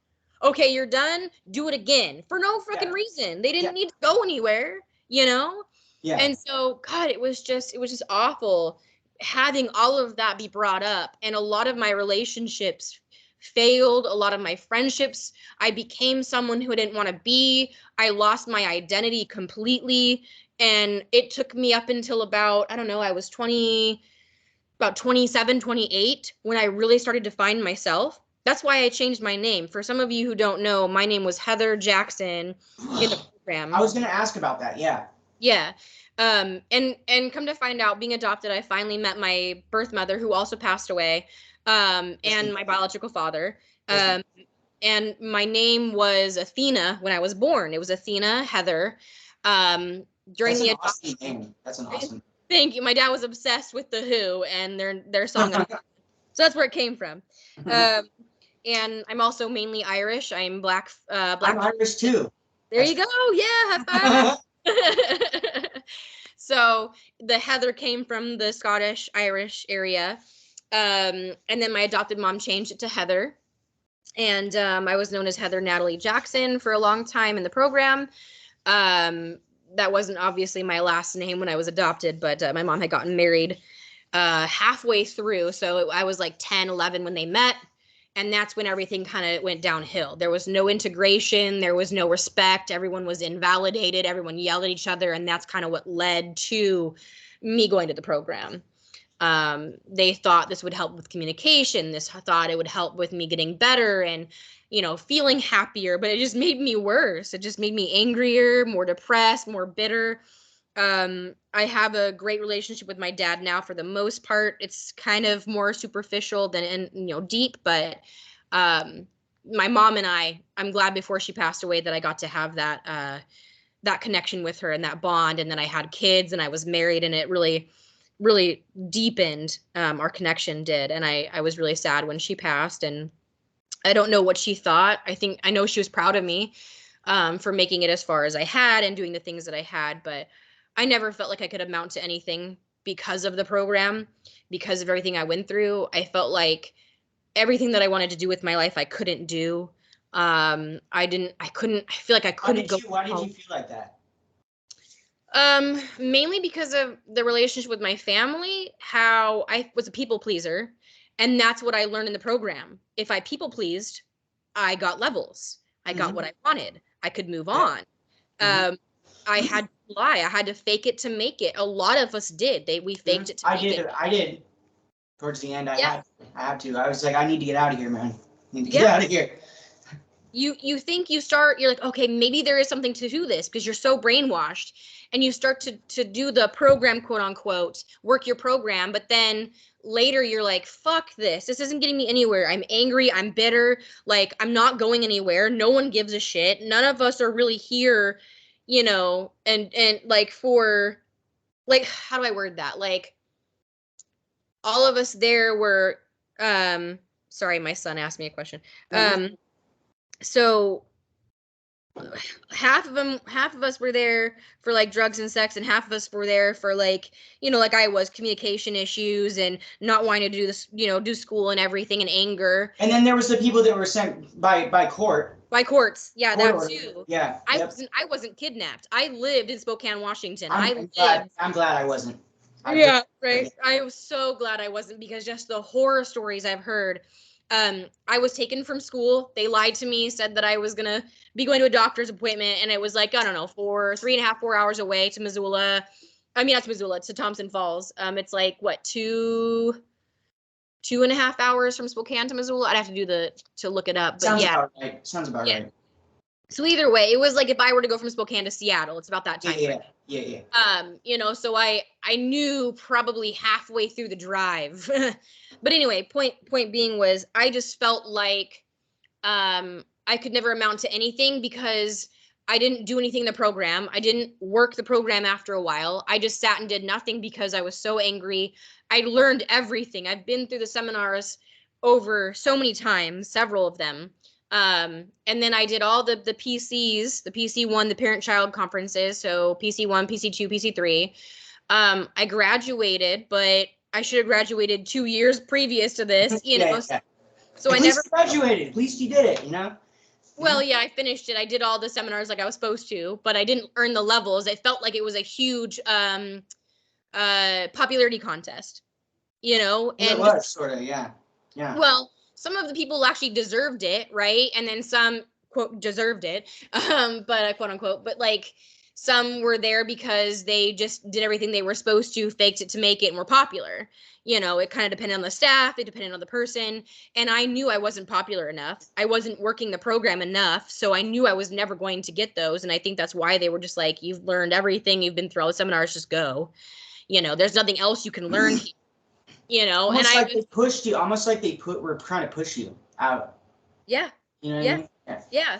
S2: Okay, you're done. Do it again for no fucking reason. They didn't need to go anywhere, Yeah. And so, God, it was just awful having all of that be brought up. And a lot of my relationships failed. A lot of my friendships, I became someone who I didn't want to be. I lost my identity completely. And it took me up until about, I don't know, I was 27, 28 when I really started to find myself. That's why I changed my name. For some of you who don't know, my name was Heather Jackson in the program.
S1: I was going to ask about that. Yeah.
S2: Yeah. And come to find out, being adopted, I finally met my birth mother, who also passed away, and my biological father. And my name was Athena when I was born. It was Athena Heather. During the adoption.
S1: Awesome name. That's an awesome.
S2: Thank you. My dad was obsessed with The Who and their song. So that's where it came from. And I'm also mainly Irish. I'm black.
S1: I'm Irish too.
S2: There you go. Yeah, high five. So the Heather came from the Scottish Irish area. And then my adopted mom changed it to Heather. And I was known as Heather Natalie Jackson for a long time in the program. That wasn't obviously my last name when I was adopted, but my mom had gotten married halfway through. So I was like 10, 11 when they met. And that's when everything kind of went downhill. There was no integration. There was no respect. Everyone was invalidated. Everyone yelled at each other. And that's kind of what led to me going to the program. They thought this would help with communication. This thought it would help with me getting better and, feeling happier. But it just made me worse. It just made me angrier, more depressed, more bitter. I have a great relationship with my dad now for the most part. It's kind of more superficial than, deep, but, my mom and I'm glad before she passed away that I got to have that connection with her and that bond. And then I had kids and I was married, and it really, really deepened, our connection did. And I was really sad when she passed, and I don't know what she thought. I know she was proud of me, for making it as far as I had and doing the things that I had, but I never felt like I could amount to anything because of the program, because of everything I went through. I felt like everything that I wanted to do with my life, I couldn't do. I feel like I couldn't go.
S1: Why did you feel like that?
S2: Mainly because of the relationship with my family, how I was a people pleaser. And that's what I learned in the program. If I people pleased, I got levels. I got what I wanted. I could move on. I had to lie. I had to fake it to make it. A lot of us did. We faked it to make it.
S1: I did. Towards the end, I had to. I was like, I need to get out of here, man. I need to get out of here.
S2: You think you're like, okay, maybe there is something to do this, because you're so brainwashed, and you start to do the program, quote unquote, work your program. But then later you're like, fuck this. This isn't getting me anywhere. I'm angry. I'm bitter. Like, I'm not going anywhere. No one gives a shit. None of us are really here, and like for, like, how do I word that? Like, all of us there were, sorry, my son asked me a question. So half of us were there for like drugs and sex, and half of us were there for like, like I was, communication issues and not wanting to do this, do school and everything, and anger.
S1: And then there was the people that were sent by court.
S2: By courts. Yeah, that too.
S1: Yeah.
S2: I wasn't kidnapped. I lived in Spokane, Washington.
S1: I'm glad I wasn't.
S2: Right. I was so glad I wasn't, because just the horror stories I've heard. I was taken from school. They lied to me, said that I was going to be going to a doctor's appointment. And it was like, I don't know, 3.5, 4 hours away to Missoula. I mean, not to Missoula, to Thompson Falls. It's like, what, 2.5 hours from Spokane to Missoula? I'd have to look it up. But
S1: Sounds about right. Sounds about right.
S2: So either way, it was like if I were to go from Spokane to Seattle, it's about that time.
S1: Yeah.
S2: So I knew probably halfway through the drive. But anyway, point being was, I just felt like I could never amount to anything, because I didn't do anything in the program. I didn't work the program after a while. I just sat and did nothing because I was so angry. I learned everything. I've been through the seminars over so many times, several of them. And then I did all the PCs, the PC1, the parent-child conferences. So PC1, PC2, PC3. I graduated, but I should have graduated 2 years previous to this, you know.
S1: Yeah.
S2: So
S1: At
S2: I never
S1: least you graduated. At least you did it, you know?
S2: Well, yeah, I finished it. I did all the seminars like I was supposed to, but I didn't earn the levels. It felt like it was a huge popularity contest, you know?
S1: Well, it
S2: And
S1: was sort of, yeah. Yeah.
S2: well, some of the people actually deserved it, right? And then some quote deserved it, but quote unquote, but like some were there because they just did everything they were supposed to, faked it to make it, and were popular. You know, it kind of depended on the staff, it depended on the person. And I knew I wasn't popular enough. I wasn't working the program enough. So I knew I was never going to get those. And I think that's why they were just like, you've learned everything, you've been through all the seminars, just go. You know, there's nothing else you can learn here. You know,
S1: almost
S2: and
S1: like they pushed you, almost like were trying to push you out.
S2: Yeah.
S1: You know what
S2: Yeah.
S1: I mean?
S2: Yeah.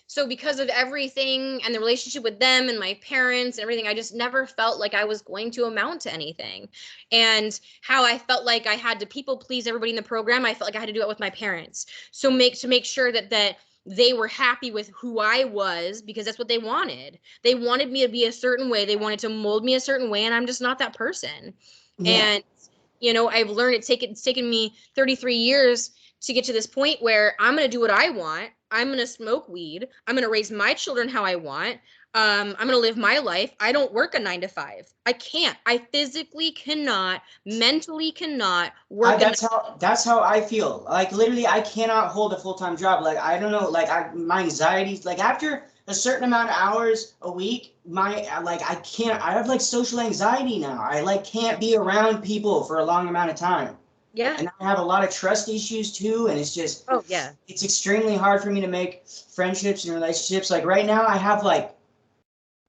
S2: So because of everything and the relationship with them and my parents and everything, I just never felt like I was going to amount to anything. And how I felt like I had to people please everybody in the program, I felt like I had to do it with my parents. So to make sure that they were happy with who I was, because that's what they wanted. They wanted me to be a certain way. They wanted to mold me a certain way, and I'm just not that person.
S1: Yeah.
S2: And you know, I've learned it's taken me 33 years to get to this point where I'm going to do what I want. I'm going to smoke weed. I'm going to raise my children how I want. I'm going to live my life. I don't work a 9 to 5. I can't. I physically cannot, mentally cannot work.
S1: That's how I feel. Like literally, I cannot hold a full-time job. Like I don't know. Like my anxieties. Like after a certain amount of hours a week, I can't. I have like social anxiety now. I like can't be around people for a long amount of time.
S2: Yeah.
S1: And I have a lot of trust issues too, and it's just it's extremely hard for me to make friendships and relationships. Like right now, I have like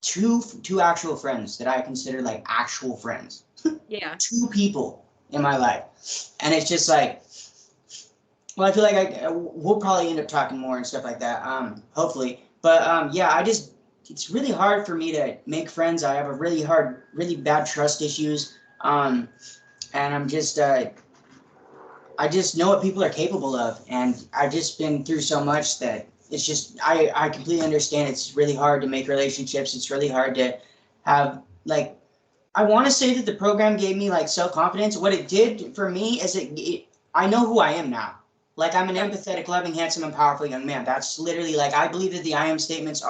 S1: two actual friends that I consider like actual friends.
S2: Yeah.
S1: 2 people in my life, and it's just like, well, I feel like we'll probably end up talking more and stuff like that. Hopefully, but yeah, it's really hard for me to make friends. I have a really bad trust issues, and I'm just I just know what people are capable of, and I've just been through so much that it's just I completely understand. It's really hard to make relationships. It's really hard to have like. I want to say that the program gave me like self-confidence. What it did for me is I know who I am now. Like I'm an empathetic, loving, handsome, and powerful young man. That's literally like I believe that the I am statements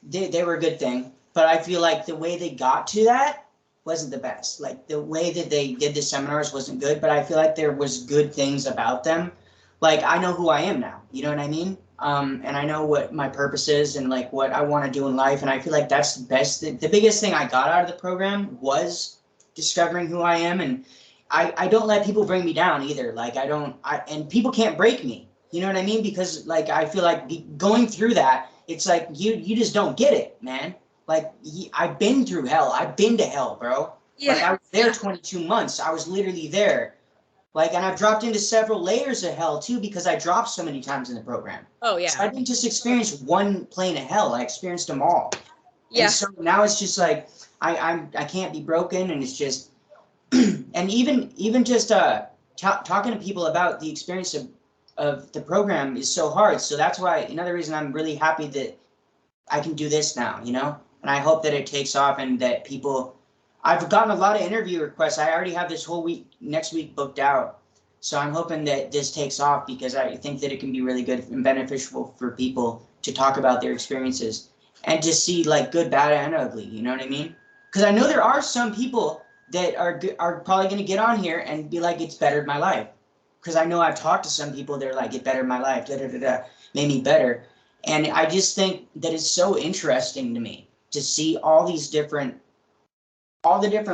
S1: they were a good thing, but I feel like the way they got to that wasn't the best. Like the way that they did the seminars wasn't good, but I feel like there was good things about them. Like I know who I am now. You know what I mean? And I know what my purpose is and like what I want to do in life. And I feel like that's the best. The biggest thing I got out of the program was discovering who I am. And I don't let people bring me down either. Like and people can't break me. You know what I mean? Because like, I feel like going through that, it's like, you just don't get it, man. Like I've been through hell. I've been to hell, bro. Yeah. Like I was there 22 months. I was literally there. Like, and I've dropped into several layers of hell too, because I dropped so many times in the program.
S2: Oh yeah.
S1: So I didn't just experience one plane of hell. I experienced them all.
S2: Yeah.
S1: And so now it's just like, I can't be broken. And it's just, and even just talking to people about the experience of the program is so hard. So that's why, another reason I'm really happy that I can do this now, you know? And I hope that it takes off and that people, I've gotten a lot of interview requests. I already have this whole week, next week booked out. So I'm hoping that this takes off because I think that it can be really good and beneficial for people to talk about their experiences and to see like good, bad, and ugly. You know what I mean? Because I know there are some people that are probably going to get on here and be like, it's bettered my life. Because I know I've talked to some people that are like, it bettered my life, made me better. And I just think that it's so interesting to me to see all the different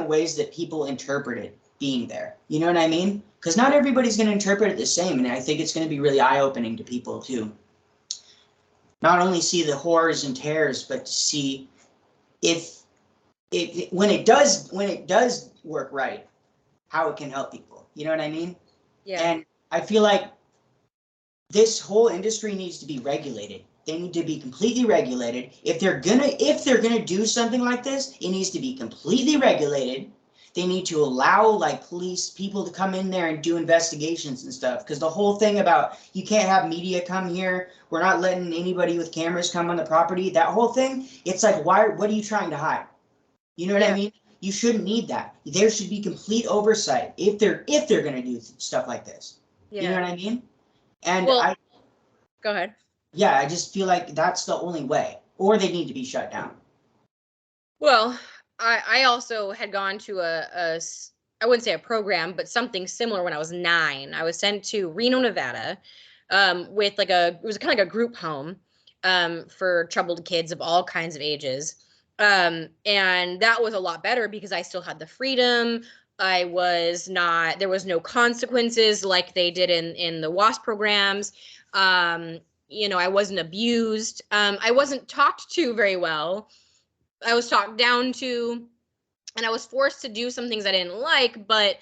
S1: ways that people interpret it being there. You know what I mean? Because not everybody's going to interpret it the same. And I think it's going to be really eye-opening to people too. Not only see the horrors and terrors, but to see when it does work right, how it can help people. You know what I mean? Yeah. And I feel like this whole industry needs to be regulated. They need to be completely regulated. If they're gonna do something like this, it needs to be completely regulated. They need to allow like police people to come in there and do investigations and stuff. Because the whole thing about you can't have media come here, we're not letting anybody with cameras come on the property, that whole thing, it's like, what are you trying to hide? You know what I mean? You shouldn't need that. There should be complete oversight if they're gonna do stuff like this. You know what I mean? And
S2: well, go ahead.
S1: Yeah, I just feel like that's the only way, or they need to be shut down.
S2: Well, I also had gone to I wouldn't say a program, but something similar when I was 9. I was sent to Reno, Nevada, with like it was kind of like a group home, for troubled kids of all kinds of ages. And that was a lot better because I still had the freedom. There was no consequences like they did in the WASP programs. I wasn't abused. I wasn't talked to very well. I was talked down to, and I was forced to do some things I didn't like, but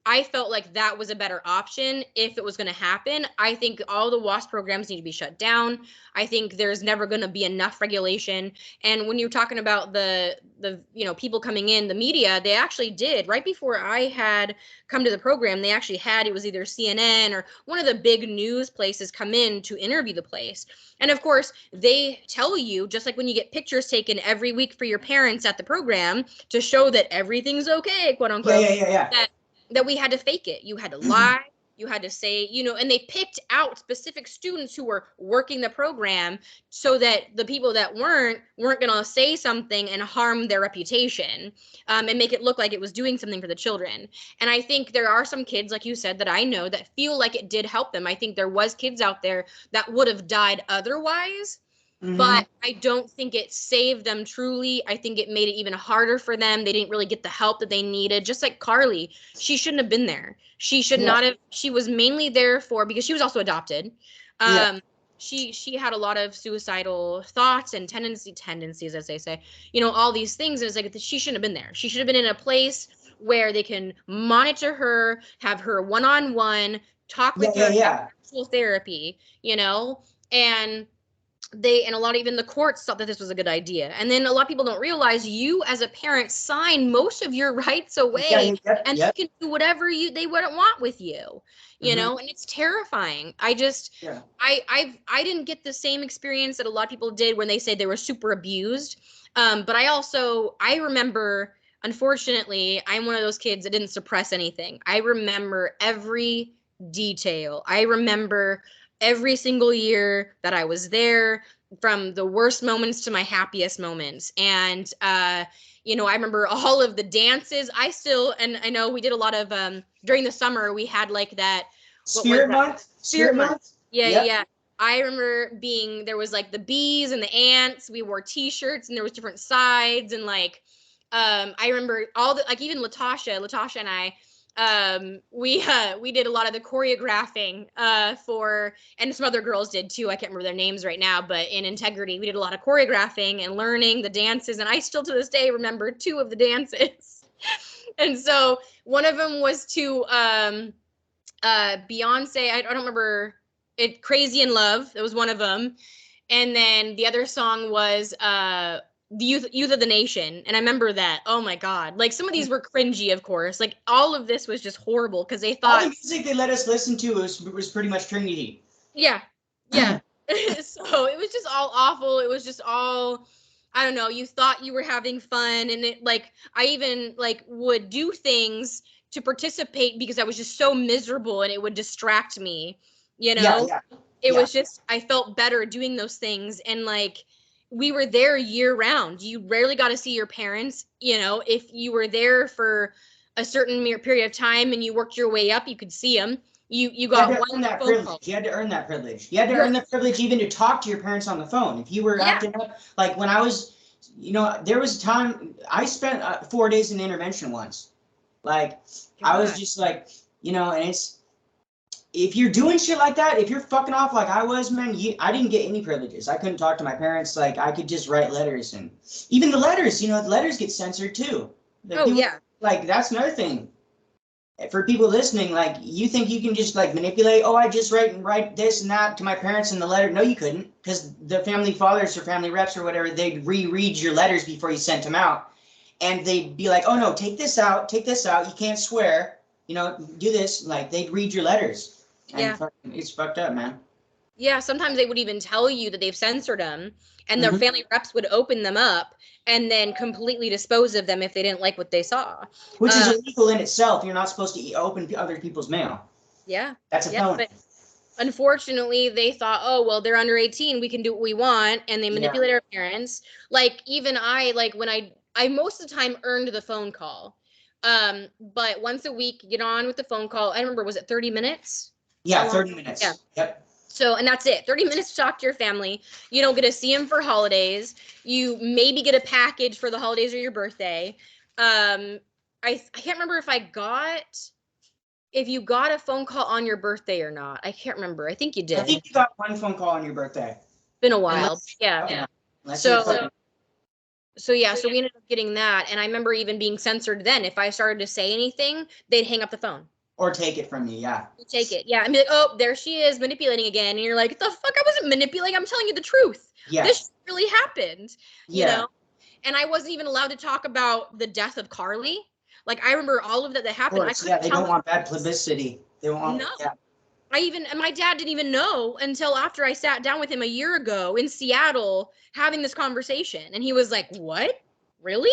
S2: I felt like that was a better option if it was going to happen. I think all the WASP programs need to be shut down. I think there's never going to be enough regulation. And when you're talking about the people coming in, the media, they actually did right before I had come to the program. They actually had, it was either CNN or one of the big news places come in to interview the place. And of course, they tell you, just like when you get pictures taken every week for your parents at the program to show that everything's okay, quote unquote, that we had to fake it. You had to lie. You had to say, and they picked out specific students who were working the program so that the people that weren't going to say something and harm their reputation, and make it look like it was doing something for the children. And I think there are some kids, like you said, that I know that feel like it did help them. I think there was kids out there that would have died otherwise. But I don't think it saved them truly. I think it made it even harder for them. They didn't really get the help that they needed. Just like Carly, she shouldn't have been there. She should not have. She was mainly there because she was also adopted. She had a lot of suicidal thoughts and tendencies, as they say. All these things. And it's like she shouldn't have been there. She should have been in a place where they can monitor her, have her one-on-one, talk with her, actual therapy. And a lot of even the courts thought that this was a good idea. And then a lot of people don't realize you as a parent sign most of your rights away, and they can do whatever they wouldn't want with you, and it's terrifying. I didn't get the same experience that a lot of people did when they say they were super abused. But I remember, unfortunately, I'm one of those kids that didn't suppress anything. I remember every detail. I remember every single year that I was there, from the worst moments to my happiest moments. And, I remember all of the dances. And I know we did a lot of, during the summer, we had like that.
S1: Spirit Month?
S2: Spirit Month. Yeah. I remember there was like the bees and the ants. We wore t-shirts and there was different sides. And like, I remember even Latasha and I, we did a lot of the choreographing and some other girls did too. I can't remember their names right now, but in Integrity, we did a lot of choreographing and learning the dances. And I still to this day remember 2 of the dances. And so one of them was to Beyonce. I don't remember it. Crazy in Love. That was one of them. And then the other song was the youth of the nation. And I remember that. Oh my God. Like some of these were cringy, of course. Like all of this was just horrible because they thought
S1: all the music they let us listen to was pretty much Trinity.
S2: Yeah. So it was just all awful. It was just all, I don't know, you thought you were having fun. And it I even would do things to participate because I was just so miserable and it would distract me, It was just, I felt better doing those things. And we were there year round. You rarely got to see your parents. If you were there for a certain period of time and you worked your way up, you could see them. You got one phone call.
S1: You had to earn that privilege. You had to earn the privilege even to talk to your parents on the phone. If you were acting up, like when I was, there was a time I spent 4 days in intervention once. I was just and it's, if you're doing shit like that, if you're fucking off like I was, man, I didn't get any privileges. I couldn't talk to my parents. I could just write letters, and even the letters, the letters get censored too. That's another thing. for people listening, like, you think you can just like manipulate, oh, I just write this and that to my parents in the letter. No, you couldn't, because the family fathers or family reps or whatever, they'd reread your letters before you sent them out. And they'd be like, oh no, take this out, you can't swear, you know, do this. Like, they'd read your letters. And it's fucked up, man.
S2: Yeah, sometimes they would even tell you that they've censored them, and their family reps would open them up and then completely dispose of them if they didn't like what they saw.
S1: Which is illegal in itself. You're not supposed to open other people's mail.
S2: Yeah.
S1: That's a felony.
S2: But unfortunately, they thought, oh, well, they're under 18. We can do what we want. And they manipulate our parents. Like, even when I most of the time earned the phone call. But once a week, get on with the phone call. I remember, was it 30 minutes?
S1: Yeah, 30 minutes. Yeah. Yep.
S2: So, and that's it. 30 minutes to talk to your family. You don't get to see them for holidays. You maybe get a package for the holidays or your birthday. I can't remember if you got a phone call on your birthday or not. I can't remember. I think you did.
S1: I think you got one phone call on your birthday.
S2: Been a while. Yeah. So we ended up getting that. And I remember even being censored then. If I started to say anything, they'd hang up the phone.
S1: Or take it from you, yeah.
S2: Take it, yeah. And be like, oh, there she is manipulating again. And you're like, the fuck, I wasn't manipulating. I'm telling you the truth. Yeah. This really happened, you know? And I wasn't even allowed to talk about the death of Carly. Like, I remember all of that happened.
S1: Of course, they don't want bad publicity. They don't want,
S2: and my dad didn't even know until after I sat down with him a year ago in Seattle having this conversation. And he was like, what? Really?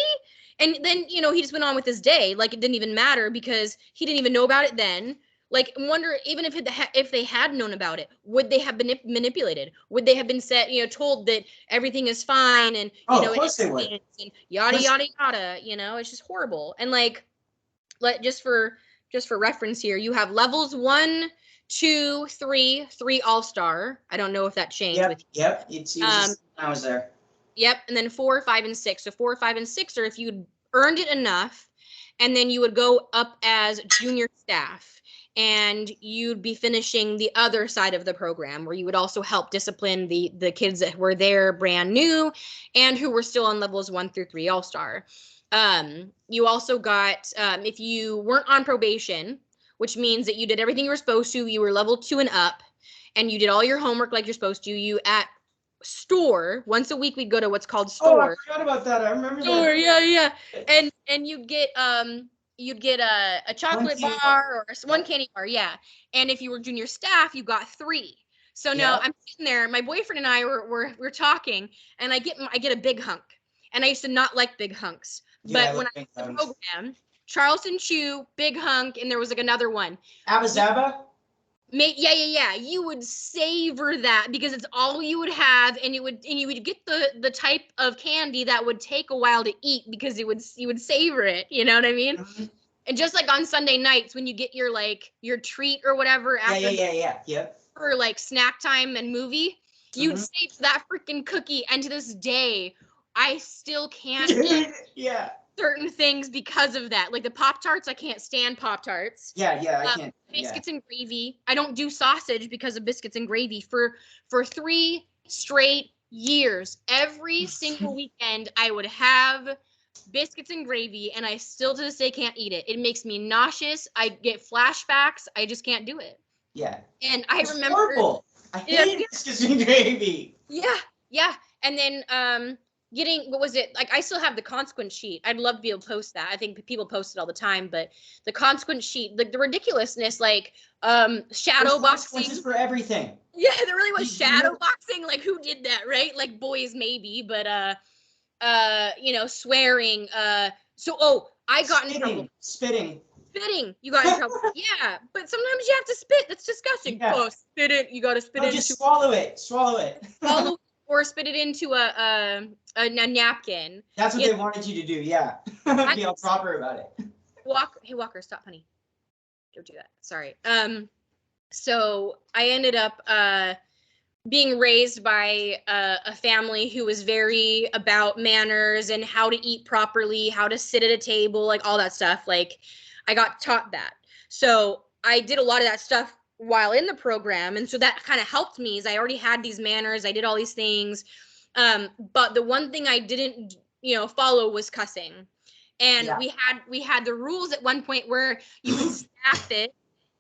S2: And then, you know, he just went on with his day. Like, it didn't even matter because he didn't even know about it then. Like, wonder, even if they had known about it, would they have been manipulated? Would they have been told that everything is fine and, you know,
S1: of course they would.
S2: And yada, yada, yada, you know, it's just horrible. And like, just for reference here, you have levels 1, 2, 3 all-star. I don't know if that changed with you.
S1: Yep. It's I was there.
S2: Yep, and then 4, 5, and 6. So 4, 5, and 6 are if you earned it enough, and then you would go up as junior staff, and you'd be finishing the other side of the program, where you would also help discipline the kids that were there brand new, and who were still on levels 1 through 3 all-star. You also got, if you weren't on probation, which means that you did everything you were supposed to, you were level 2 and up, and you did all your homework like you're supposed to, you at store once a week we'd go to what's called store.
S1: Oh, I forgot about that. I remember
S2: store, that. Yeah. And you'd get a chocolate bar or one candy bar, yeah. And if you were junior staff, you got 3. So now I'm sitting there, my boyfriend and I we're talking, and I get a big hunk. And I used to not like big hunks. But when I was in the program, Charleston Chew, big hunk, and there was like another one.
S1: Abba Zaba?
S2: Yeah. You would savor that because it's all you would have, and you would get the type of candy that would take a while to eat because you would savor it. You know what I mean? Mm-hmm. And just like on Sunday nights when you get your treat or whatever after for like snack time and movie, you'd save that freaking cookie. And to this day, I still can't eat certain things because of that. Like the Pop-Tarts, I can't stand Pop-Tarts.
S1: I can't.
S2: Biscuits and gravy. I don't do sausage because of biscuits and gravy. For 3 straight years, every single weekend, I would have biscuits and gravy, and I still to this day can't eat it. It makes me nauseous. I get flashbacks. I just can't do it.
S1: Yeah.
S2: And I remember.
S1: Horrible. I hate biscuits and gravy.
S2: Yeah. And then getting, what was it? Like, I still have the consequence sheet. I'd love to be able to post that. I think people post it all the time, but the consequence sheet, like the ridiculously, like shadow boxing.
S1: For everything.
S2: Yeah, there really was shadow boxing. Like, who did that, right? Like, boys maybe, but swearing. I got in trouble. Spitting. You got in trouble. Yeah, but sometimes you have to spit. That's disgusting. Yeah. Oh, spit it. You got to spit it.
S1: Just swallow it.
S2: Swallow it. Or spit it into a napkin.
S1: That's what they wanted you to do, yeah. Be all proper about it.
S2: Walker, stop, honey. Don't do that. Sorry. So I ended up being raised by a family who was very about manners and how to eat properly, how to sit at a table, like all that stuff. Like, I got taught that. So I did a lot of that stuff while in the program, and so that kind of helped me, is I already had these manners. I did all these things, but the one thing I didn't follow was cussing. And we had the rules at one point where you would stand staff it,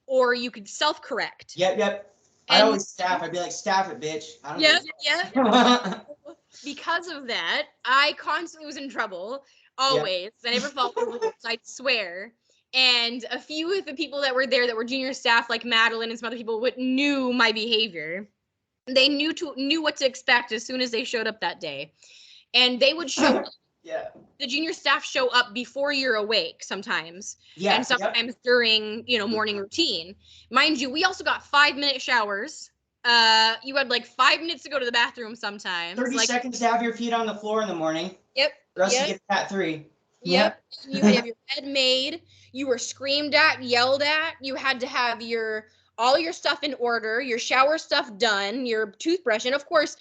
S2: or you could self-correct.
S1: Yep. I always staff. I'd be like, staff it, bitch. I don't
S2: Yeah. Because of that, I constantly was in trouble. Always. I never followed the rules, I'd swear. And a few of the people that were there that were junior staff, like Madeline and some other people, knew my behavior. They knew what to expect as soon as they showed up that day. And they would show up.
S1: Yeah.
S2: The junior staff show up before you're awake sometimes.
S1: Yeah.
S2: And sometimes during, morning routine. Mind you, we also got 5-minute showers. You had like 5 minutes to go to the bathroom sometimes.
S1: 30 seconds to have your feet on the floor in the morning.
S2: Yep.
S1: The rest you get that 3.
S2: Yep. You had to have your bed made. You were screamed at, yelled at. You had to have all your stuff in order, your shower stuff done, your toothbrush. And of course,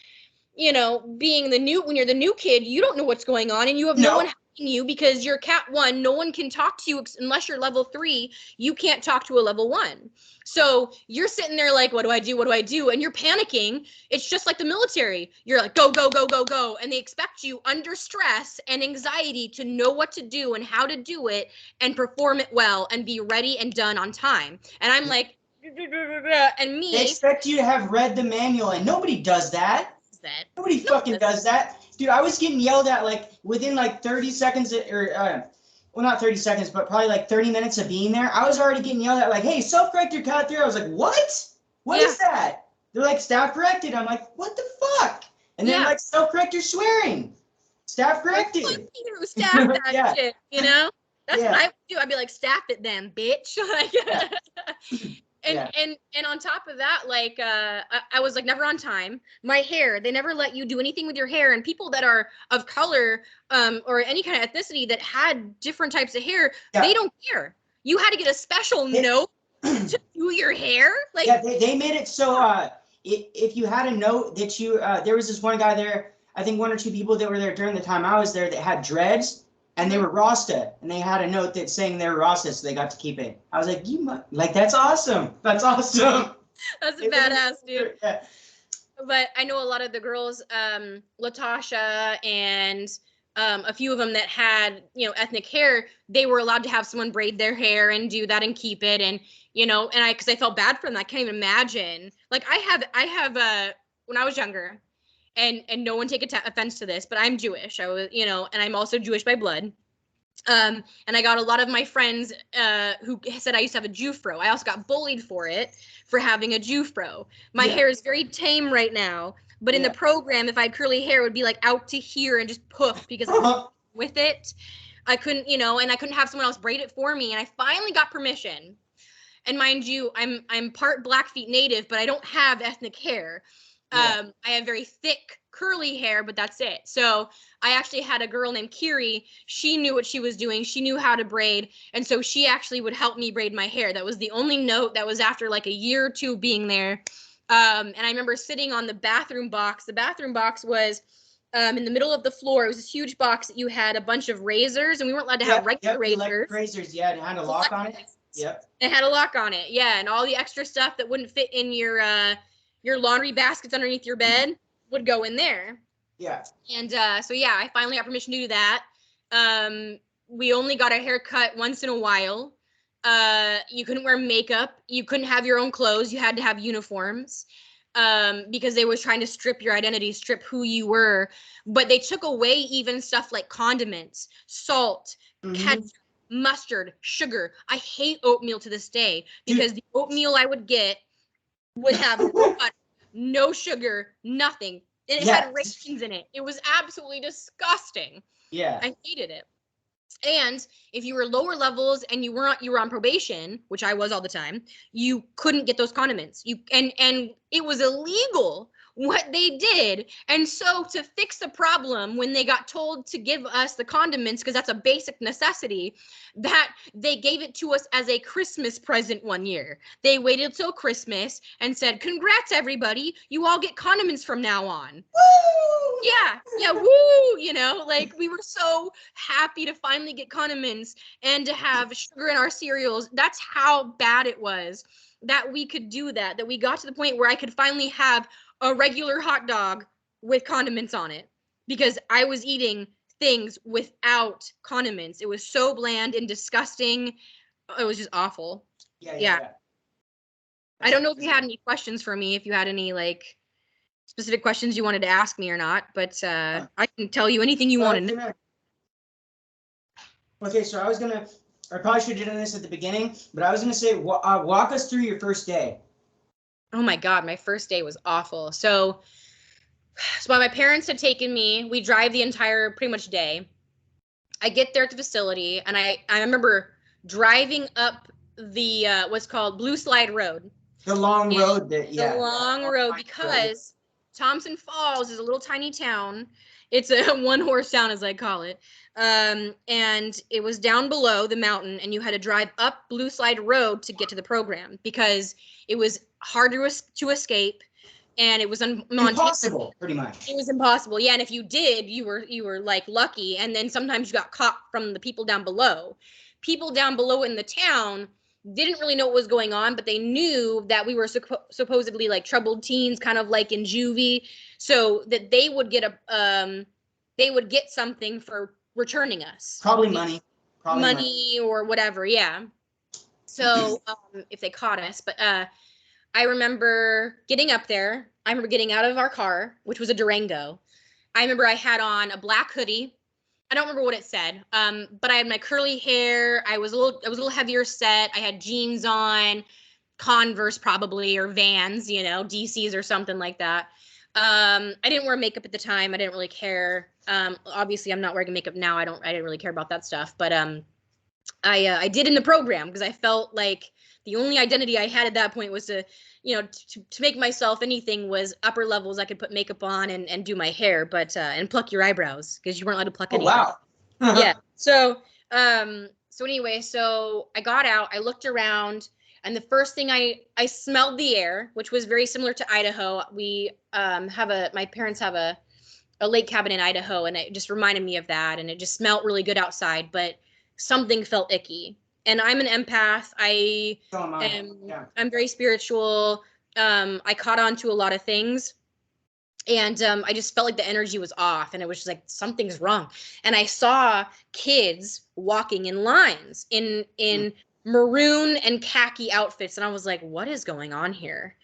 S2: being when you're the new kid, you don't know what's going on, and you have no one helping you because you're Cat 1. No one can talk to you unless you're level 3. You can't talk to a level 1. So you're sitting there like, what do I do? What do I do? And you're panicking. It's just like the military. You're like, go, go, go, go, go. And they expect you under stress and anxiety to know what to do and how to do it and perform it well and be ready and done on time. And I'm like, and me.
S1: They expect you to have read the manual, and nobody does that. Nobody fucking does that. Dude, I was getting yelled at like within like 30 seconds well, not 30 seconds, but probably like 30 minutes of being there. I was already getting yelled at like, hey, self-correct your Cat 3. I was like, what? What is that? They're like, staff corrected. I'm like, what the fuck? And then like, self-correct your swearing. Staff corrected.
S2: Fuck you, staff that shit, That's what I would do. I'd be like, staff it then, bitch. And on top of that, like, I was like never on time. My hair, they never let you do anything with your hair. And people that are of color, or any kind of ethnicity that had different types of hair, they don't care. You had to get a special note to do your hair. Like,
S1: they made it so if you had a note that you there was this one guy there, I think 1 or 2 people that were there during the time I was there that had dreads. And they were Rasta, and they had a note that saying they were Rasta, so they got to keep it. I was like, that's awesome. That's awesome.
S2: That's badass, dude. Yeah. But I know a lot of the girls, Latasha and a few of them that had, ethnic hair, they were allowed to have someone braid their hair and do that and keep it. And, because I felt bad for them. I can't even imagine. Like, I have when I was younger, and no one take offense to this, but I'm Jewish. I was, and I'm also Jewish by blood. And I got a lot of my friends who said I used to have a Jewfro. I also got bullied for having a Jewfro. My hair is very tame right now, but in the program, if I had curly hair, it would be like out to here and just poof because with it. I couldn't, and I couldn't have someone else braid it for me. And I finally got permission. And mind you, I'm part Blackfeet Native, but I don't have ethnic hair. I have very thick curly hair, but that's it. So I actually had a girl named Kiri. She knew what she was doing. She knew how to braid. And so she actually would help me braid my hair. That was the only note that was after like a year or 2 being there. And I remember sitting on the bathroom box. The bathroom box was in the middle of the floor. It was this huge box that you had a bunch of razors, and we weren't allowed to have regular razors.
S1: Razors, it had a lock on it. Yep.
S2: It had a lock on it, and all the extra stuff that wouldn't fit in your laundry baskets underneath your bed would go in there.
S1: Yeah.
S2: And so I finally got permission to do that. We only got a haircut once in a while. You couldn't wear makeup. You couldn't have your own clothes. You had to have uniforms because they was trying to strip your identity, strip who you were. But they took away even stuff like condiments, salt, ketchup, mustard, sugar. I hate oatmeal to this day because the oatmeal I would get would have no butter, no sugar, nothing. It had raisins in it. It was absolutely disgusting.
S1: Yeah.
S2: I hated it. And if you were lower levels and you were on probation, which I was all the time, you couldn't get those condiments. And it was illegal what they did. And so to fix the problem, when they got told to give us the condiments, because that's a basic necessity, that they gave it to us as a Christmas present one year. They waited till Christmas and said, congrats, everybody. You all get condiments from now on.
S1: Woo!
S2: Yeah, woo, like we were so happy to finally get condiments and to have sugar in our cereals. That's how bad it was that we could do that we got to the point where I could finally have a regular hot dog with condiments on it because I was eating things without condiments. It was so bland and disgusting. It was just awful.
S1: Yeah.
S2: I don't know if you had any questions for me, if you had any like specific questions you wanted to ask me or not, but I can tell you anything you want to know.
S1: Okay, so I probably should have done this at the beginning, but I was gonna say, walk us through your first day.
S2: Oh my God, my first day was awful. So my parents had taken me, we drive the entire pretty much day. I get there at the facility, and I remember driving up the what's called Blue Slide Road.
S1: The long road
S2: The long road, because Thompson Falls is a little tiny town. It's a one-horse town, as I call it. And it was down below the mountain, and you had to drive up Blue Slide Road to get to the program because it was hard to escape, and it was
S1: impossible, pretty much.
S2: It was impossible, yeah. And if you did, you were like lucky, and then sometimes you got caught from the people down below. People down below in the town didn't really know what was going on, but they knew that we were supposedly like troubled teens, kind of like in juvie, so that they would get something for returning us.
S1: Probably money.
S2: Money or whatever, yeah. So if they caught us, but I remember getting up there. I remember getting out of our car, which was a Durango. I remember I had on a black hoodie. I don't remember what it said, but I had my curly hair. I was a little heavier set. I had jeans on, Converse probably, or Vans, DCs or something like that. I didn't wear makeup at the time. I didn't really care. Obviously, I'm not wearing makeup now. I didn't really care about that stuff. But I did in the program because I felt like the only identity I had at that point was to make myself anything was upper levels. I could put makeup on and do my hair, but and pluck your eyebrows because you weren't allowed to pluck anything.
S1: Wow.
S2: Yeah. So anyway, so I got out, I looked around, and the first thing I smelled the air, which was very similar to Idaho. We my parents have a lake cabin in Idaho, and it just reminded me of that, and it just smelled really good outside, but something felt icky. And I'm an empath. I'm very spiritual. I caught on to a lot of things, and I just felt like the energy was off, and it was just like something's wrong. And I saw kids walking in lines in maroon and khaki outfits, and I was like, what is going on here?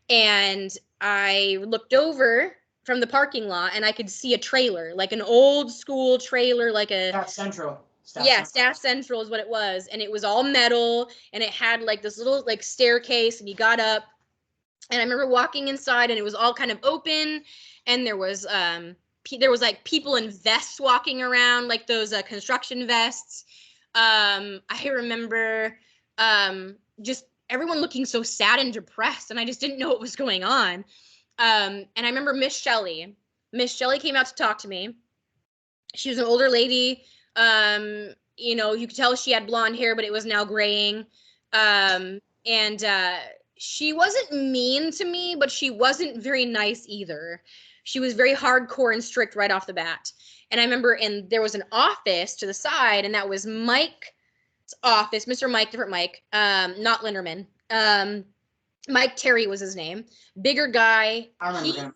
S2: And I looked over from the parking lot, and I could see a trailer, like an old school trailer, like a
S1: Staff Central.
S2: Staff Central is what it was, and it was all metal, and it had like this little like staircase, and you got up, and I remember walking inside, and it was all kind of open, and there was like people in vests walking around, like those construction vests. I remember just everyone looking so sad and depressed, and I just didn't know what was going on. And I remember Miss Shelley came out to talk to me. She was an older lady. You could tell she had blonde hair, but it was now graying. And she wasn't mean to me, but she wasn't very nice either. She was very hardcore and strict right off the bat. And I remember there was an office to the side, and that was Mike's office, Mr. Mike, different Mike, not Linderman. Mike Terry was his name. Bigger guy.
S1: I remember him.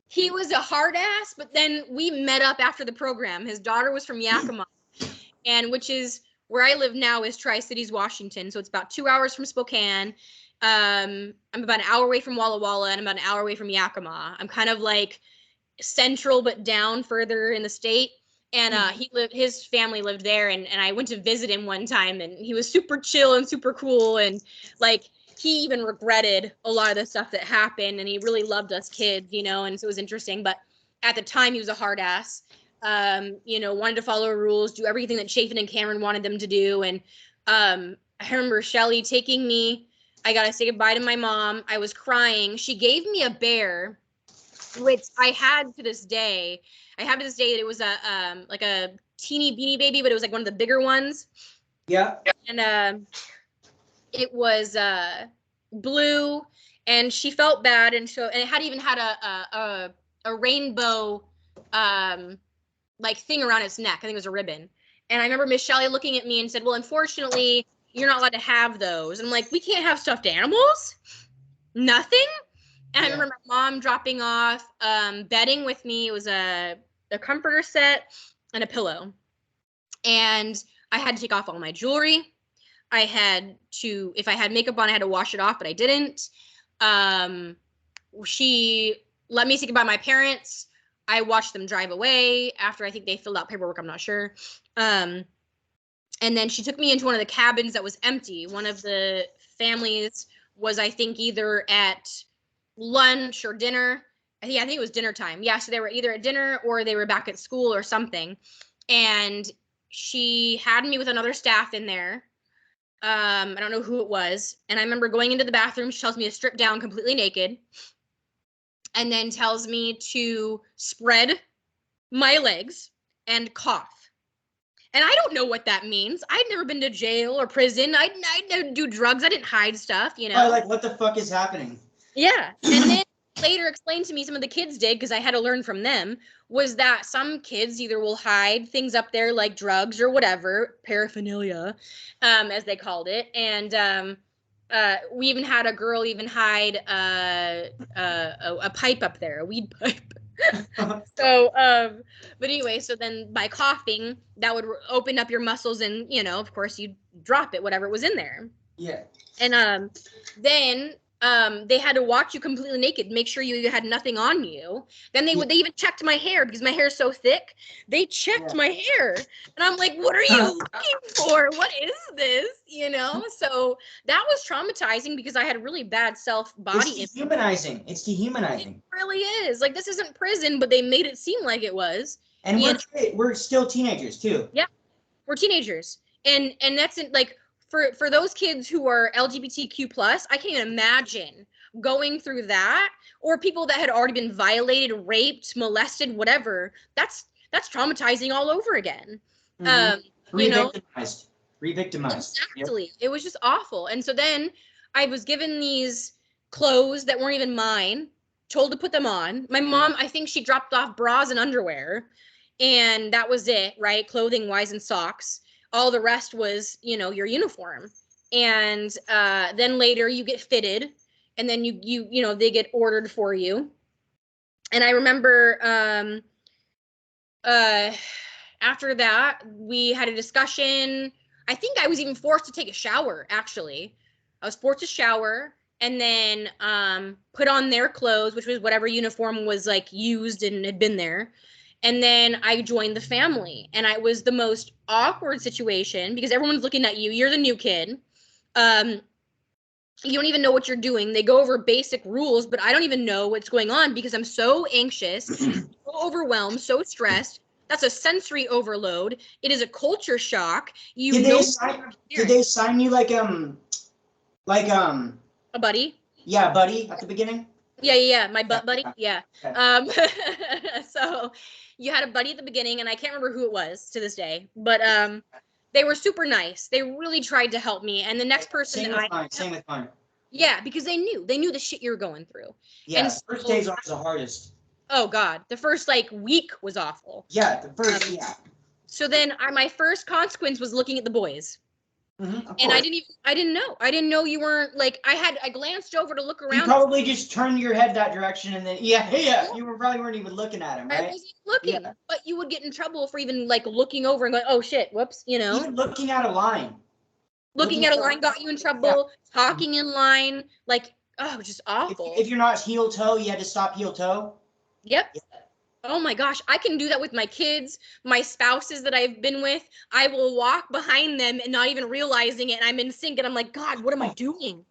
S2: He was a hard ass, but then we met up after the program. His daughter was from Yakima, and which is where I live now is Tri-Cities, Washington. So it's about 2 hours from Spokane. I'm about an hour away from Walla Walla, and I'm about an hour away from Yakima. I'm kind of like central, but down further in the state. And his family lived there, and I went to visit him one time, and he was super chill and super cool, and like he even regretted a lot of the stuff that happened, and he really loved us kids, and so it was interesting. But at the time, he was a hard ass, wanted to follow rules, do everything that Chafin and Cameron wanted them to do. And I remember Shelly taking me. I got to say goodbye to my mom. I was crying. She gave me a bear, which I had to this day. That it was like a teeny beanie baby, but it was like one of the bigger ones.
S1: Yeah.
S2: And it was blue, and she felt bad, and it had even had a rainbow like thing around its neck. I think it was a ribbon. And I remember Miss Shelley looking at me and said, well, unfortunately, you're not allowed to have those. And I'm like, we can't have stuffed animals? Nothing? And I remember my mom dropping off bedding with me. It was a comforter set and a pillow. And I had to take off all my jewelry. if I had makeup on, I had to wash it off, but I didn't. She let me say goodbye to my parents. I watched them drive away after I think they filled out paperwork. I'm not sure. And then she took me into one of the cabins that was empty. One of the families was, I think, either at lunch or dinner. I think it was dinner time. Yeah, so they were either at dinner or they were back at school or something. And she had me with another staff in there. I don't know who it was. And I remember going into the bathroom. She tells me to strip down completely naked. And then tells me to spread my legs and cough. And I don't know what that means. I'd never been to jail or prison. I didn't do drugs. I didn't hide stuff, you know?
S1: Like, what the fuck is happening?
S2: Yeah. And then later explained to me, some of the kids did, because I had to learn from them, was that some kids either will hide things up there like drugs or whatever, paraphernalia, as they called it. And we even had a girl hide a pipe up there, a weed pipe. So, but anyway, so then by coughing, that would open up your muscles and, you know, of course, you'd drop it, whatever was in there.
S1: Yeah.
S2: And then they had to watch you completely naked, make sure you had nothing on you. Then they even checked my hair, because my hair is so thick. They checked my hair, and I'm like, what are you looking for? What is this? You know? So that was traumatizing, because I had really bad self-body.
S1: It's dehumanizing. It's dehumanizing.
S2: It really is. Like, this isn't prison, but they made it seem like it was.
S1: And we're still teenagers too.
S2: Yeah, we're teenagers, and that's like. For those kids who are LGBTQ+, I can't even imagine going through that, or people that had already been violated, raped, molested, whatever. That's traumatizing all over again.
S1: Mm-hmm.
S2: You know?
S1: Re-victimized.
S2: Exactly. Yep. It was just awful. And so then I was given these clothes that weren't even mine, told to put them on. My mom, I think she dropped off bras and underwear, and that was it, right? Clothing-wise and socks. All the rest was, you know, your uniform. And then later you get fitted, and then you know, they get ordered for you. And I remember after that, we had a discussion. I think I was even forced to take a shower, actually. I was forced to shower and then put on their clothes, which was whatever uniform was like used and had been there. And then I joined the family, and it was the most awkward situation, because everyone's looking at you. You're the new kid. You don't even know what you're doing. They go over basic rules, but I don't even know what's going on, because I'm so anxious, so overwhelmed, so stressed. That's a sensory overload. It is a culture shock.
S1: Did they sign you like a
S2: buddy?
S1: Yeah, buddy at the beginning.
S2: Yeah, my butt buddy. Yeah. So you had a buddy at the beginning, and I can't remember who it was to this day, but they were super nice. They really tried to help me. And the next person
S1: Same with mine.
S2: Yeah, because they knew the shit you were going through.
S1: Yeah,
S2: and
S1: first days are the hardest.
S2: Oh God, the first like week was awful.
S1: Yeah, the first
S2: So then my first consequence was looking at the boys.
S1: Mm-hmm,
S2: and I didn't know you weren't like, I glanced over to look around.
S1: You probably just turned your head that direction, and then you probably weren't even looking at him, right?
S2: I wasn't looking, but you would get in trouble for even like looking over and going, oh shit, whoops, you know.
S1: Even looking at a line.
S2: Looking at a line got you in trouble. Yeah. Talking in line, like, oh, just awful.
S1: If you're not heel toe, you had to stop heel toe.
S2: Yep.
S1: Yeah.
S2: Oh my gosh, I can do that with my kids, my spouses that I've been with. I will walk behind them and not even realizing it. And I'm in sync, and I'm like, God, what am I doing?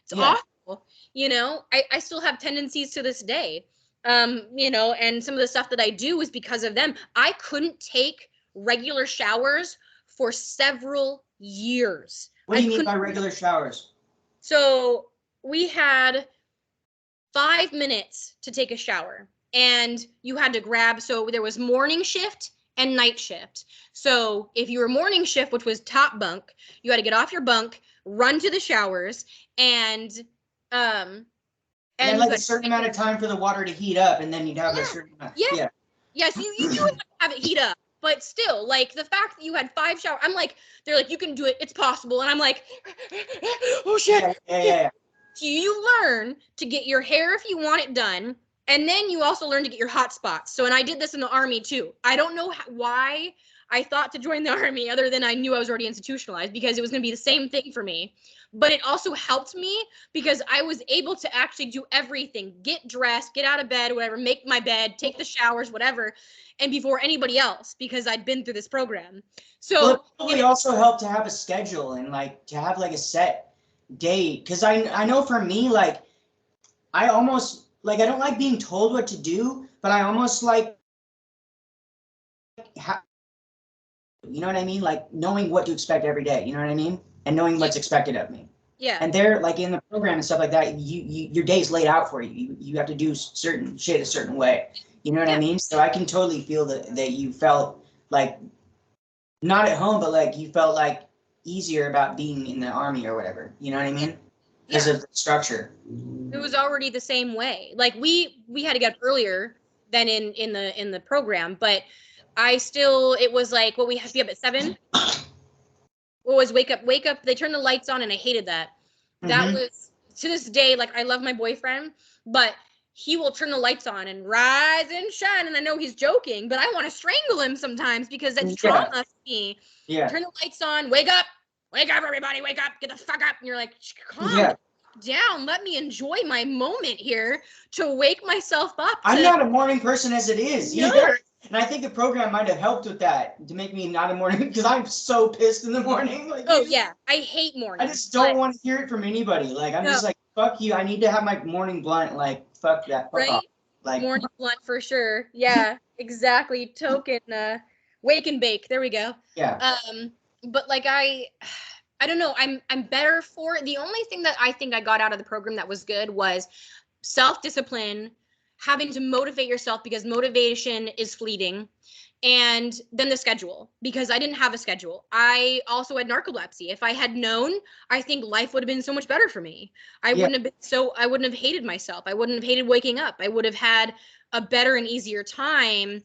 S2: It's awful. You know, I still have tendencies to this day. You know, and some of the stuff that I do is because of them. I couldn't take regular showers for several years.
S1: What do you mean by regular showers?
S2: So we had 5 minutes to take a shower. And you had to grab, so there was morning shift and night shift. So if you were morning shift, which was top bunk, you had to get off your bunk, run to the showers, and
S1: like a certain amount of time for the water to heat up, and then you'd have a certain amount.
S2: Yes, you do have it heat up, but still, like the fact that you had 5 showers, I'm like, they're like, you can do it, it's possible, and I'm like, oh shit.
S1: Yeah.
S2: So you learn to get your hair if you want it done, And then you also learn to get your hot spots. So, and I did this in the Army too. I don't know why I thought to join the Army other than I knew I was already institutionalized because it was going to be the same thing for me. But it also helped me because I was able to actually do everything, get dressed, get out of bed, whatever, make my bed, take the showers, whatever, and before anybody else because I'd been through this program. So
S1: well, it probably also helped to have a schedule and like to have like a set day. Because I know for me, like I almost like I don't like being told what to do, but I almost like you know what I mean? Like knowing what to expect every day, you know what I mean? And knowing what's expected of me.
S2: Yeah.
S1: And they're like in the program and stuff like that, your day's laid out for you. You have to do certain shit a certain way. You know what I mean? So I can totally feel that you felt like not at home, but like you felt like easier about being in the Army or whatever. You know what I mean? Because of the structure.
S2: It was already the same way. Like we had to get up earlier than in the program, but it was like, well, we have to be up at 7. What was wake up? They turned the lights on and I hated that. That was, to this day, like I love my boyfriend, but he will turn the lights on and rise and shine. And I know he's joking, but I want to strangle him sometimes because that's trauma for me. Yeah. Turn the lights on, wake up, everybody, wake up, get the fuck up. And you're like, calm down, let me enjoy my moment here to wake myself up.
S1: I'm not a morning person as it is either. And I think the program might have helped with that to make me not a morning because I'm so pissed in the morning. Like,
S2: yeah, I hate mornings.
S1: I just don't want to hear it from anybody. Like I'm just like, fuck you. I need to have my morning blunt. Like fuck that. Fuck off. Like
S2: morning blunt for sure. Yeah, exactly. Token wake and bake. There we go.
S1: Yeah.
S2: But like I don't know. I'm better for it. The only thing that I think I got out of the program that was good was self-discipline, having to motivate yourself because motivation is fleeting. And then the schedule, because I didn't have a schedule. I also had narcolepsy. If I had known, I think life would have been so much better for me. I wouldn't have hated myself. I wouldn't have hated waking up. I would have had a better and easier time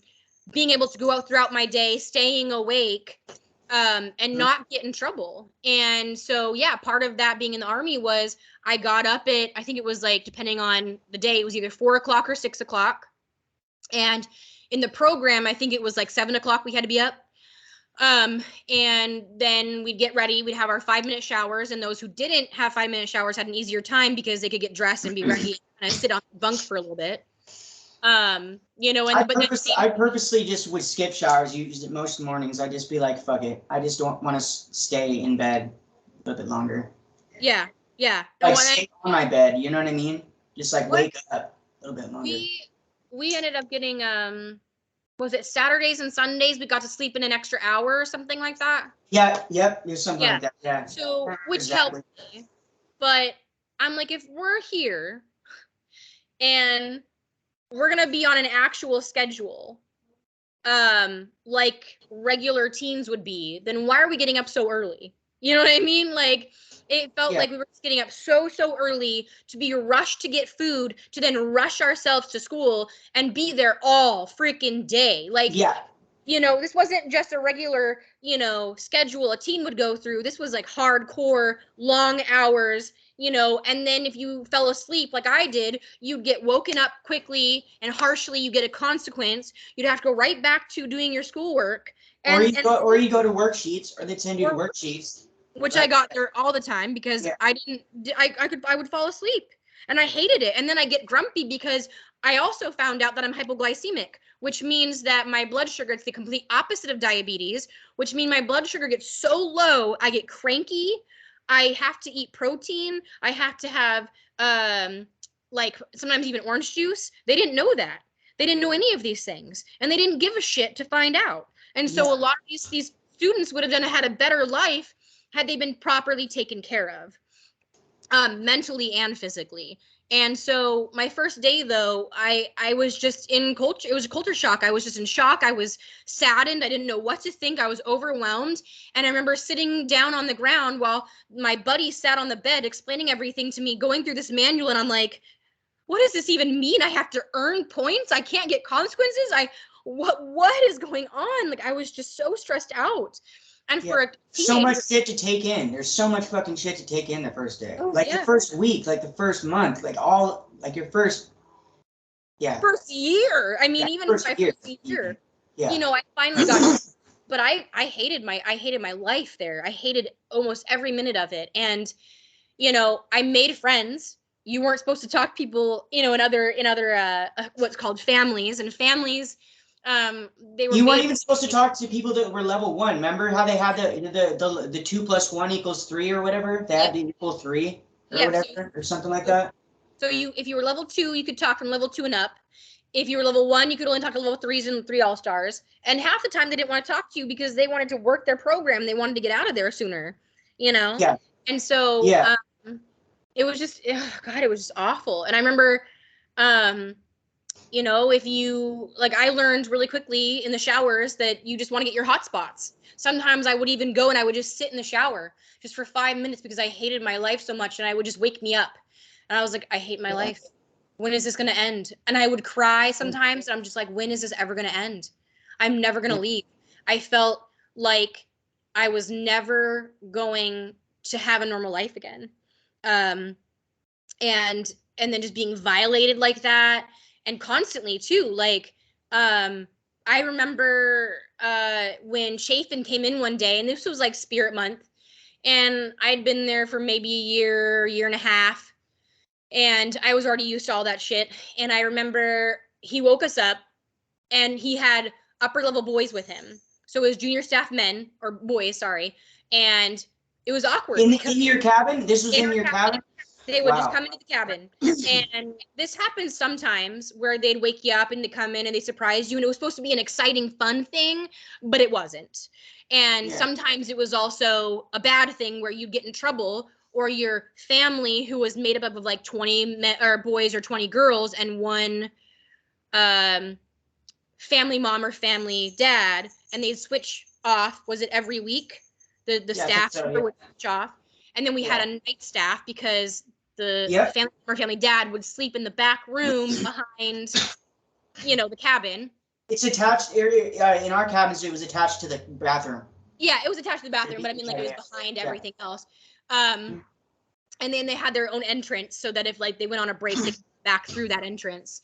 S2: being able to go out throughout my day, staying awake, and not get in trouble. And so, yeah, part of that being in the Army was I got up at, I think it was like, depending on the day, it was either 4 o'clock or 6 o'clock. And in the program, I think it was like 7 o'clock we had to be up. And then we'd get ready. We'd have our 5-minute showers. And those who didn't have 5-minute showers had an easier time because they could get dressed and be ready and kind of sit on the bunk for a little bit. You know, and
S1: I purposely just would skip showers. Most mornings, I'd just be like, fuck it. I just don't want to stay in bed a little bit longer.
S2: Yeah.
S1: Like stay on my bed, you know what I mean? Just like wake up a little bit longer.
S2: We ended up getting, was it Saturdays and Sundays? We got to sleep in an extra hour or something like that.
S1: Yeah, yep, there's something like that. Yeah.
S2: So, which helped me. But I'm like, if we're here and we're going to be on an actual schedule, like regular teens would be, then why are we getting up so early? You know what I mean? Like, it felt like we were just getting up so early to be rushed to get food, to then rush ourselves to school and be there all freaking day. Like, you know, this wasn't just a regular, you know, schedule a teen would go through. This was like hardcore, long hours, you know, and then if you fell asleep like I did, you'd get woken up quickly and harshly. You get a consequence. You'd have to go right back to doing your schoolwork.
S1: Or you go to worksheets, or they send you to worksheets.
S2: Which I got there all the time because I would fall asleep and I hated it. And then I get grumpy because I also found out that I'm hypoglycemic, which means that my blood sugar, it's the complete opposite of diabetes, which means my blood sugar gets so low, I get cranky. I have to eat protein. I have to have, like sometimes even orange juice. They didn't know that. They didn't know any of these things and they didn't give a shit to find out. And so a lot of these students would have had a better life had they been properly taken care of, mentally and physically. And so my first day, though, I was just in culture. It was a culture shock. I was just in shock. I was saddened. I didn't know what to think. I was overwhelmed. And I remember sitting down on the ground while my buddy sat on the bed explaining everything to me, going through this manual. And I'm like, what does this even mean? I have to earn points. I can't get consequences. What is going on? Like, I was just so stressed out. And for a teenager,
S1: so much shit to take in. There's so much fucking shit to take in the first day. The first week, like the first month, like your first Yeah.
S2: First year. I mean, even
S1: first
S2: my
S1: year.
S2: first year.
S1: Yeah.
S2: You know, I finally got, but I hated my life there. I hated almost every minute of it. And, you know, I made friends. You weren't supposed to talk to people, you know, in other what's called families, and families, they were.
S1: You weren't even supposed to talk to people that were level 1. Remember how they had the 2 + 1 = 3 or whatever? They had to equal 3 or whatever, or something like that.
S2: So if you were level 2, you could talk from level 2 and up. If you were level 1, you could only talk to level 3s and 3 all-stars. And half the time they didn't want to talk to you because they wanted to work their program. They wanted to get out of there sooner, you know?
S1: Yeah.
S2: And so it was just, God, it was just awful. And I remember, you know, if you, like, I learned really quickly in the showers that you just want to get your hot spots. Sometimes I would even go and I would just sit in the shower just for 5 minutes because I hated my life so much, and I would just wake me up. And I was like, I hate my life. When is this going to end? And I would cry sometimes, and I'm just like, when is this ever going to end? I'm never going to leave. I felt like I was never going to have a normal life again. And then just being violated like that, and constantly too. Like, I remember when Chafin came in one day, and this was like Spirit Month, and I'd been there for maybe a year and a half, and I was already used to all that shit. And I remember he woke us up, and he had upper level boys with him. So it was junior staff men, or boys, sorry. And it was awkward.
S1: In your cabin? This was in your cabin?
S2: They would just come into the cabin. And this happens sometimes where they'd wake you up and to come in and they surprised you. And it was supposed to be an exciting, fun thing, but it wasn't. And sometimes it was also a bad thing where you'd get in trouble, or your family, who was made up of like 20 boys or 20 girls and one family mom or family dad, and they'd switch off. Was it every week? The staff would switch off. And then we had a night staff because the family dad would sleep in the back room behind, you know, the cabin.
S1: It's attached, in our cabins, it was attached to the bathroom.
S2: Yeah, it was attached to the bathroom, but I mean, like, it was behind everything else. And then they had their own entrance so that if, like, they went on a break, they could go back through that entrance.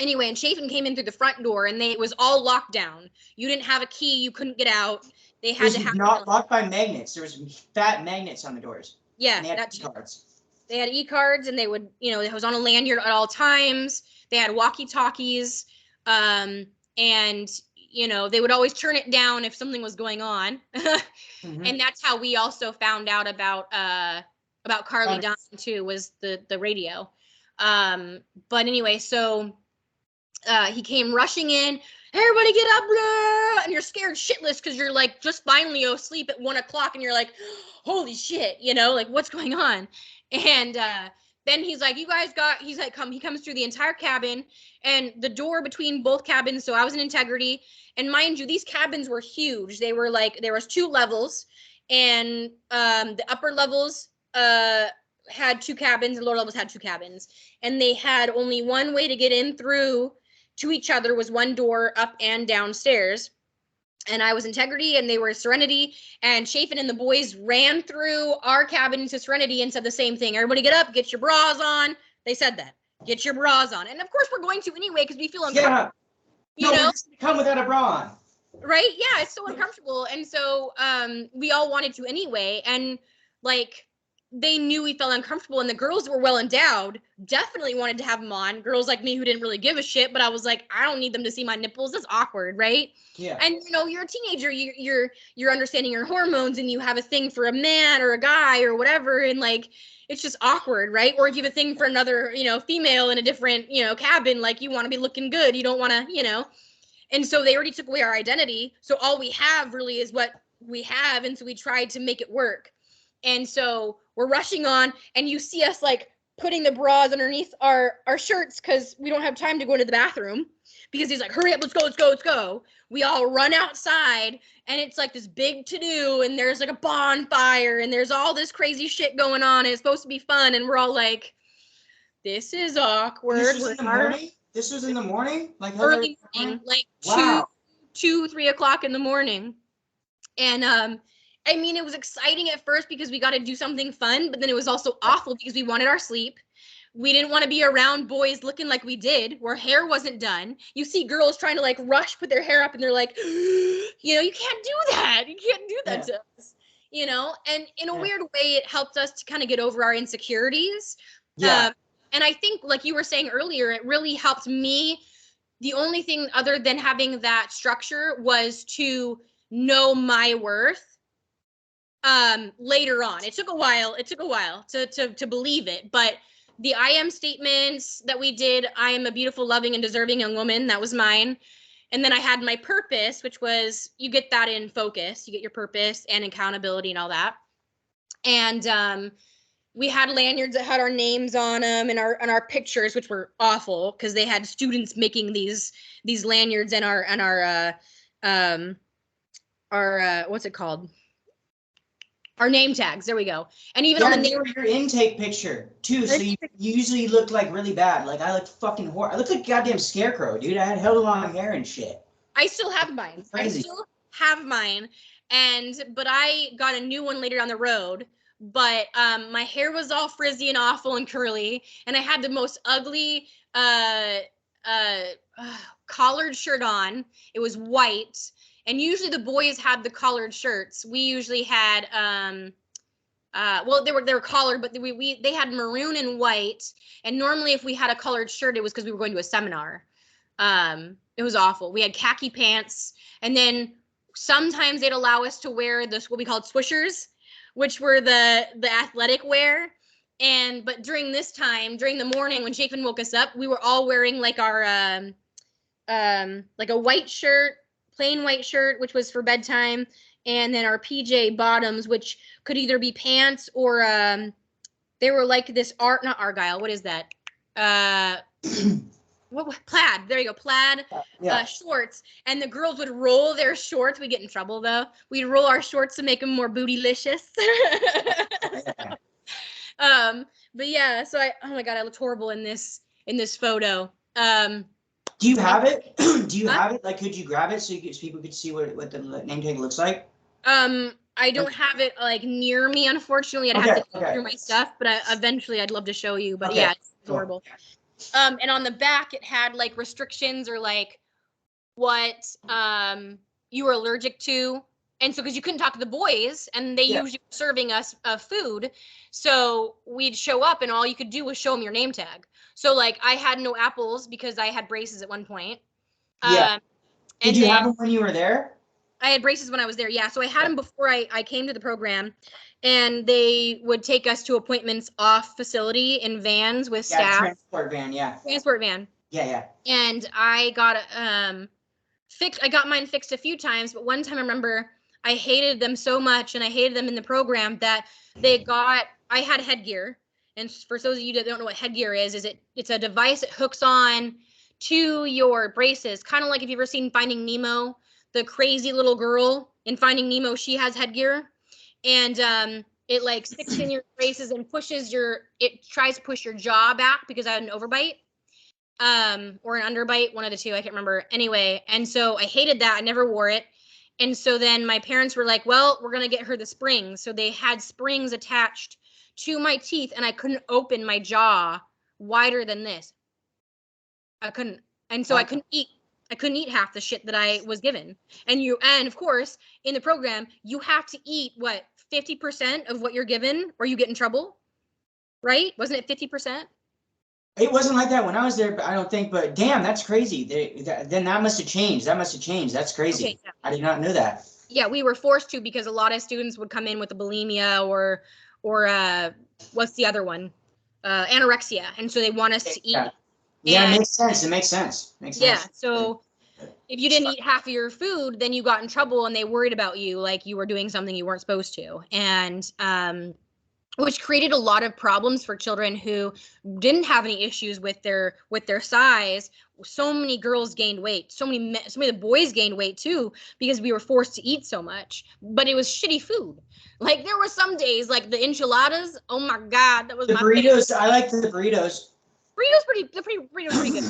S2: Anyway, and Chafin came in through the front door, and it was all locked down. You didn't have a key. You couldn't get out. They had to have
S1: not locked by magnets. There was fat magnets on the doors.
S2: Yeah,
S1: and they had e-cards. They
S2: had e-cards, and they would, you know, it was on a lanyard at all times. They had walkie-talkies, and you know, they would always turn it down if something was going on. And that's how we also found out about Carly Dunn too, was the radio. But anyway, so he came rushing in. Everybody get up, blah! And you're scared shitless because you're like just finally asleep at 1 o'clock, and you're like, holy shit, you know, like, what's going on? And then he's like, you guys got, he's like, he comes through the entire cabin, and the door between both cabins. So I was in Integrity, and mind you, these cabins were huge. They were like, there was 2 levels, and the upper levels had 2 cabins, and lower levels had 2 cabins, and they had only one way to get in through to each other, was one door up and downstairs. And I was Integrity, and they were Serenity, and Chafin and the boys ran through our cabin into Serenity and said the same thing. Everybody get up, get your bras on. They said that. Get your bras on. And of course we're going to anyway because we feel uncomfortable.
S1: Yeah. You know? Come without a bra on.
S2: Right? Yeah, it's so uncomfortable. And so we all wanted to anyway. And like, they knew we felt uncomfortable, and the girls that were well endowed definitely wanted to have them on. Girls like me who didn't really give a shit, but I was like, I don't need them to see my nipples. That's awkward, right?
S1: Yeah.
S2: And you know, you're a teenager, you're understanding your hormones, and you have a thing for a man or a guy or whatever, and like, it's just awkward, right? Or if you have a thing for another, you know, female in a different, you know, cabin, like, you want to be looking good, you don't want to, you know. And so they already took away our identity, so all we have really is what we have, and so we tried to make it work. And so we're rushing on, and you see us like putting the bras underneath our shirts because we don't have time to go into the bathroom, because he's like, hurry up, let's go, let's go, let's go. We all run outside, and it's like this big to-do, and there's like a bonfire, and there's all this crazy shit going on, and it's supposed to be fun, and we're all like, this is awkward.
S1: This was in the morning? This was in the morning? Like
S2: early morning, like 2, 3 o'clock in the morning. And I mean, it was exciting at first because we got to do something fun, but then it was also awful because we wanted our sleep. We didn't want to be around boys looking like we did, where hair wasn't done. You see girls trying to like rush, put their hair up, and they're like, you know, you can't do that. You can't do that to us, you know? And in a weird way, it helped us to kind of get over our insecurities.
S1: Yeah.
S2: And I think, like you were saying earlier, it really helped me. The only thing other than having that structure was to know my worth later on. It took a while to believe it, but the I am statements that we did, I am a beautiful, loving, and deserving young woman, that was mine. And then I had my purpose, which was, you get that in focus, you get your purpose and accountability and all that. And we had lanyards that had our names on them and our pictures, which were awful because they had students making these lanyards and our what's it called? Our name tags. There we go. And even on the name,
S1: your intake picture too. So you usually look like really bad. Like I look fucking horrible. I look like a goddamn scarecrow, dude. I had hella long hair and shit.
S2: I still have mine.
S1: Crazy.
S2: I still have mine. But I got a new one later down the road. But my hair was all frizzy and awful and curly, and I had the most ugly collared shirt on. It was white. And usually the boys had the collared shirts. We usually had, well, they were collared, but they had maroon and white. And normally if we had a colored shirt, it was because we were going to a seminar. It was awful. We had khaki pants. And then sometimes they'd allow us to wear what we called swishers, which were the athletic wear. But during this time, during the morning when Chafin woke us up, we were all wearing like our, like a white shirt, plain white shirt, which was for bedtime, and then our PJ bottoms, which could either be pants or they were like this not Argyle. What is that? Plaid. There you go, plaid shorts. And the girls would roll their shorts. We'd get in trouble though. We'd roll our shorts to make them more bootylicious. But yeah, so oh my God, I looked horrible in this photo.
S1: Do you have it? Do you have it? Like, could you grab it so people could see what the name tag looks like?
S2: I don't have it like near me, unfortunately. I'd have to go through my stuff, but eventually I'd love to show you. But yeah, it's horrible. And on the back, it had like restrictions or like what you were allergic to. And so, because you couldn't talk to the boys, and they usually were serving us food, so we'd show up, and all you could do was show them your name tag. So, like, I had no apples because I had braces at one point.
S1: Did you have them when you were there?
S2: I had braces when I was there, yeah. So I had them before I came to the program, and they would take us to appointments off facility in vans with staff.
S1: Transport van,
S2: Transport van.
S1: Yeah.
S2: And I got fixed. I got mine fixed a few times, but one time I remember I hated them so much, and I hated them in the program that I had headgear. And for those of you that don't know what headgear is it's a device that hooks on to your braces, kind of like if you've ever seen Finding Nemo, the crazy little girl in Finding Nemo, she has headgear, and it like sticks in your braces and it tries to push your jaw back because I had an overbite, or an underbite, one of the two, I can't remember. Anyway, and so I hated that. I never wore it. And so then my parents were like, well, we're going to get her the springs. So they had springs attached to my teeth, and I couldn't open my jaw wider than this. I couldn't. And so I couldn't eat. I couldn't eat half the shit that I was given. And of course, in the program, you have to eat 50% of what you're given, or you get in trouble, right? Wasn't it 50%?
S1: It wasn't like that when I was there, I don't think, but damn, that's crazy. Then that must have changed. That's crazy. Okay, yeah. I did not know that.
S2: Yeah, we were forced to, because a lot of students would come in with a bulimia or what's the other one? Anorexia. And so they want us to eat.
S1: Yeah, it makes sense.
S2: Yeah, so if you didn't eat half of your food, then you got in trouble, and they worried about you like you were doing something you weren't supposed to. And which created a lot of problems for children who didn't have any issues with their size. So many girls gained weight. So many of the boys gained weight too, because we were forced to eat so much. But it was shitty food. Like, there were some days, like the enchiladas. Oh my God, that was
S1: the burritos. Favorite. I like the burritos.
S2: Burritos pretty good.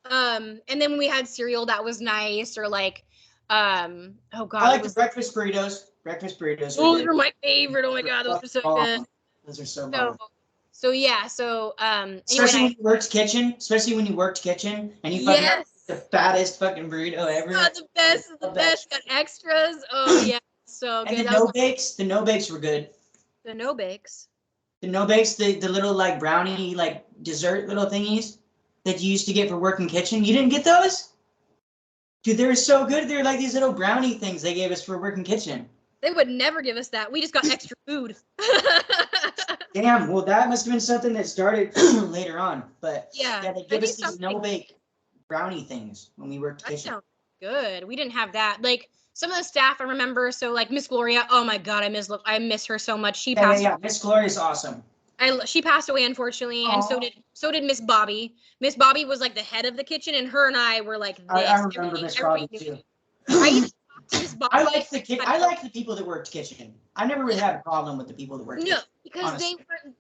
S2: And then when we had cereal, that was nice. Or like, oh God,
S1: I like the breakfast burritos. Breakfast burritos.
S2: Those were my favorite. Oh my God, those were so good.
S1: Those are so Especially when you worked kitchen, and you fucking got the fattest fucking burrito ever.
S2: Oh, the best. Got extras. Oh yeah, so
S1: and
S2: good.
S1: The no bakes were good.
S2: The no bakes.
S1: The no bakes, the little like brownie like dessert little thingies that you used to get for working kitchen. You didn't get those? Dude, they were so good. They were like these little brownie things they gave us for working kitchen.
S2: They would never give us that. We just got extra food.
S1: Damn, well, that must have been something that started later on. But
S2: yeah
S1: they give us these no-bake brownie things when we worked kitchen.
S2: That sounds good. We didn't have that. Like, some of the staff I remember, so like Miss Gloria, oh my God, I miss her so much. She passed.
S1: Yeah, Miss Gloria's awesome.
S2: She passed away, unfortunately, and so did Miss Bobby. Miss Bobby was like the head of the kitchen, and her and I were like this.
S1: I remember Miss Bobby too. I like the people that worked kitchen. I never really had a problem with the people that worked kitchen. No,
S2: because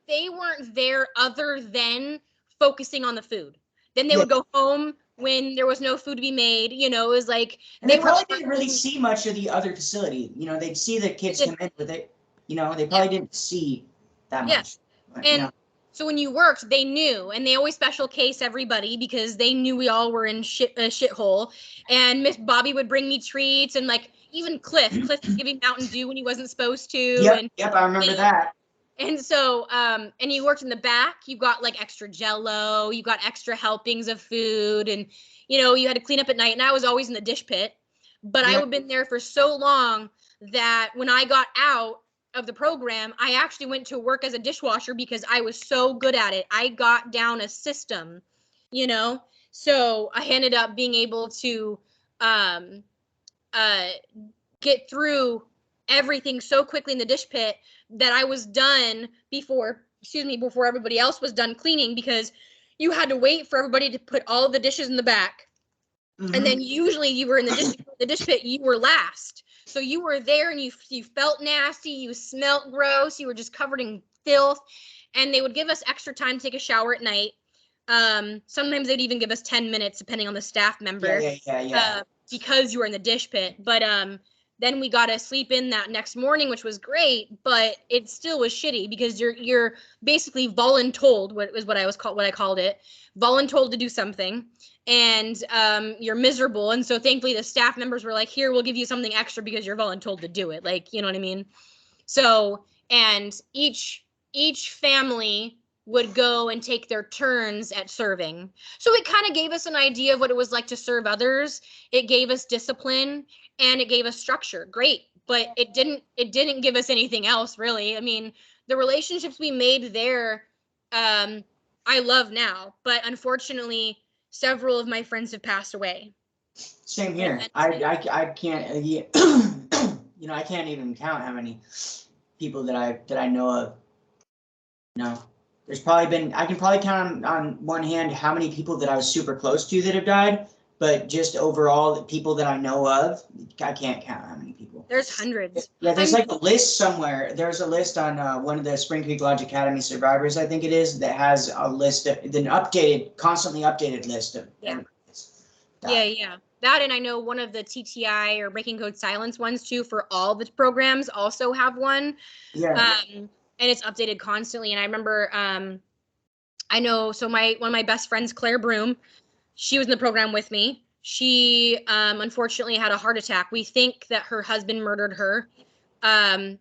S2: they weren't there other than focusing on the food. Then they would go home when there was no food to be made. You know, it was like
S1: they probably didn't really see much of the other facility. You know, they'd see the kids come in with it. You know, they probably didn't see that much. But,
S2: and so when you worked, they knew, and they always special case everybody because they knew we all were in a shithole. And Miss Bobby would bring me treats, and like even Cliff was giving Mountain Dew when he wasn't supposed to.
S1: Yep, I remember that.
S2: And so, and you worked in the back. You got like extra Jello. You got extra helpings of food, and you know you had to clean up at night. And I was always in the dish pit, but I had been there for so long that when I got out of the program, I actually went to work as a dishwasher because I was so good at it. I got down a system, you know? So I ended up being able to get through everything so quickly in the dish pit that I was done before everybody else was done cleaning, because you had to wait for everybody to put all of the dishes in the back. Mm-hmm. And then usually you were in the dish pit, you were last. So you were there and you felt nasty, you smelled gross, you were just covered in filth, and they would give us extra time to take a shower at night. Sometimes they'd even give us 10 minutes depending on the staff member. Yeah. Because you were in the dish pit. But then we got to sleep in that next morning, which was great, but it still was shitty because you're basically voluntold, what I called it, voluntold to do something. And you're miserable. And so thankfully the staff members were like, here, we'll give you something extra because you're voluntold to do it. Like, you know what I mean? So, and each family would go and take their turns at serving. So it kind of gave us an idea of what it was like to serve others. It gave us discipline and it gave us structure. Great. But it didn't give us anything else, really. I mean, the relationships we made there, I love now, but unfortunately, several of my friends have passed away.
S1: Same here. I can't, you know, I can't even count how many people that I know of. No, there's probably been, I can probably count on one hand how many people that I was super close to that have died, but just overall, the people that I know of, I can't count how many people.
S2: There's hundreds.
S1: Yeah, there's like a list somewhere. There's a list on one of the SpringCreekLodgeAcademy survivors, I think it is, that has a list of constantly updated list of.
S2: Yeah. Yeah. That, and I know one of the T.T.I or Breaking Code Silence ones too for all the programs also have one.
S1: Yeah.
S2: And it's updated constantly. And I remember, I know, so one of my best friends, Claire Broom, she was in the program with me. She unfortunately had a heart attack. We think that her husband murdered her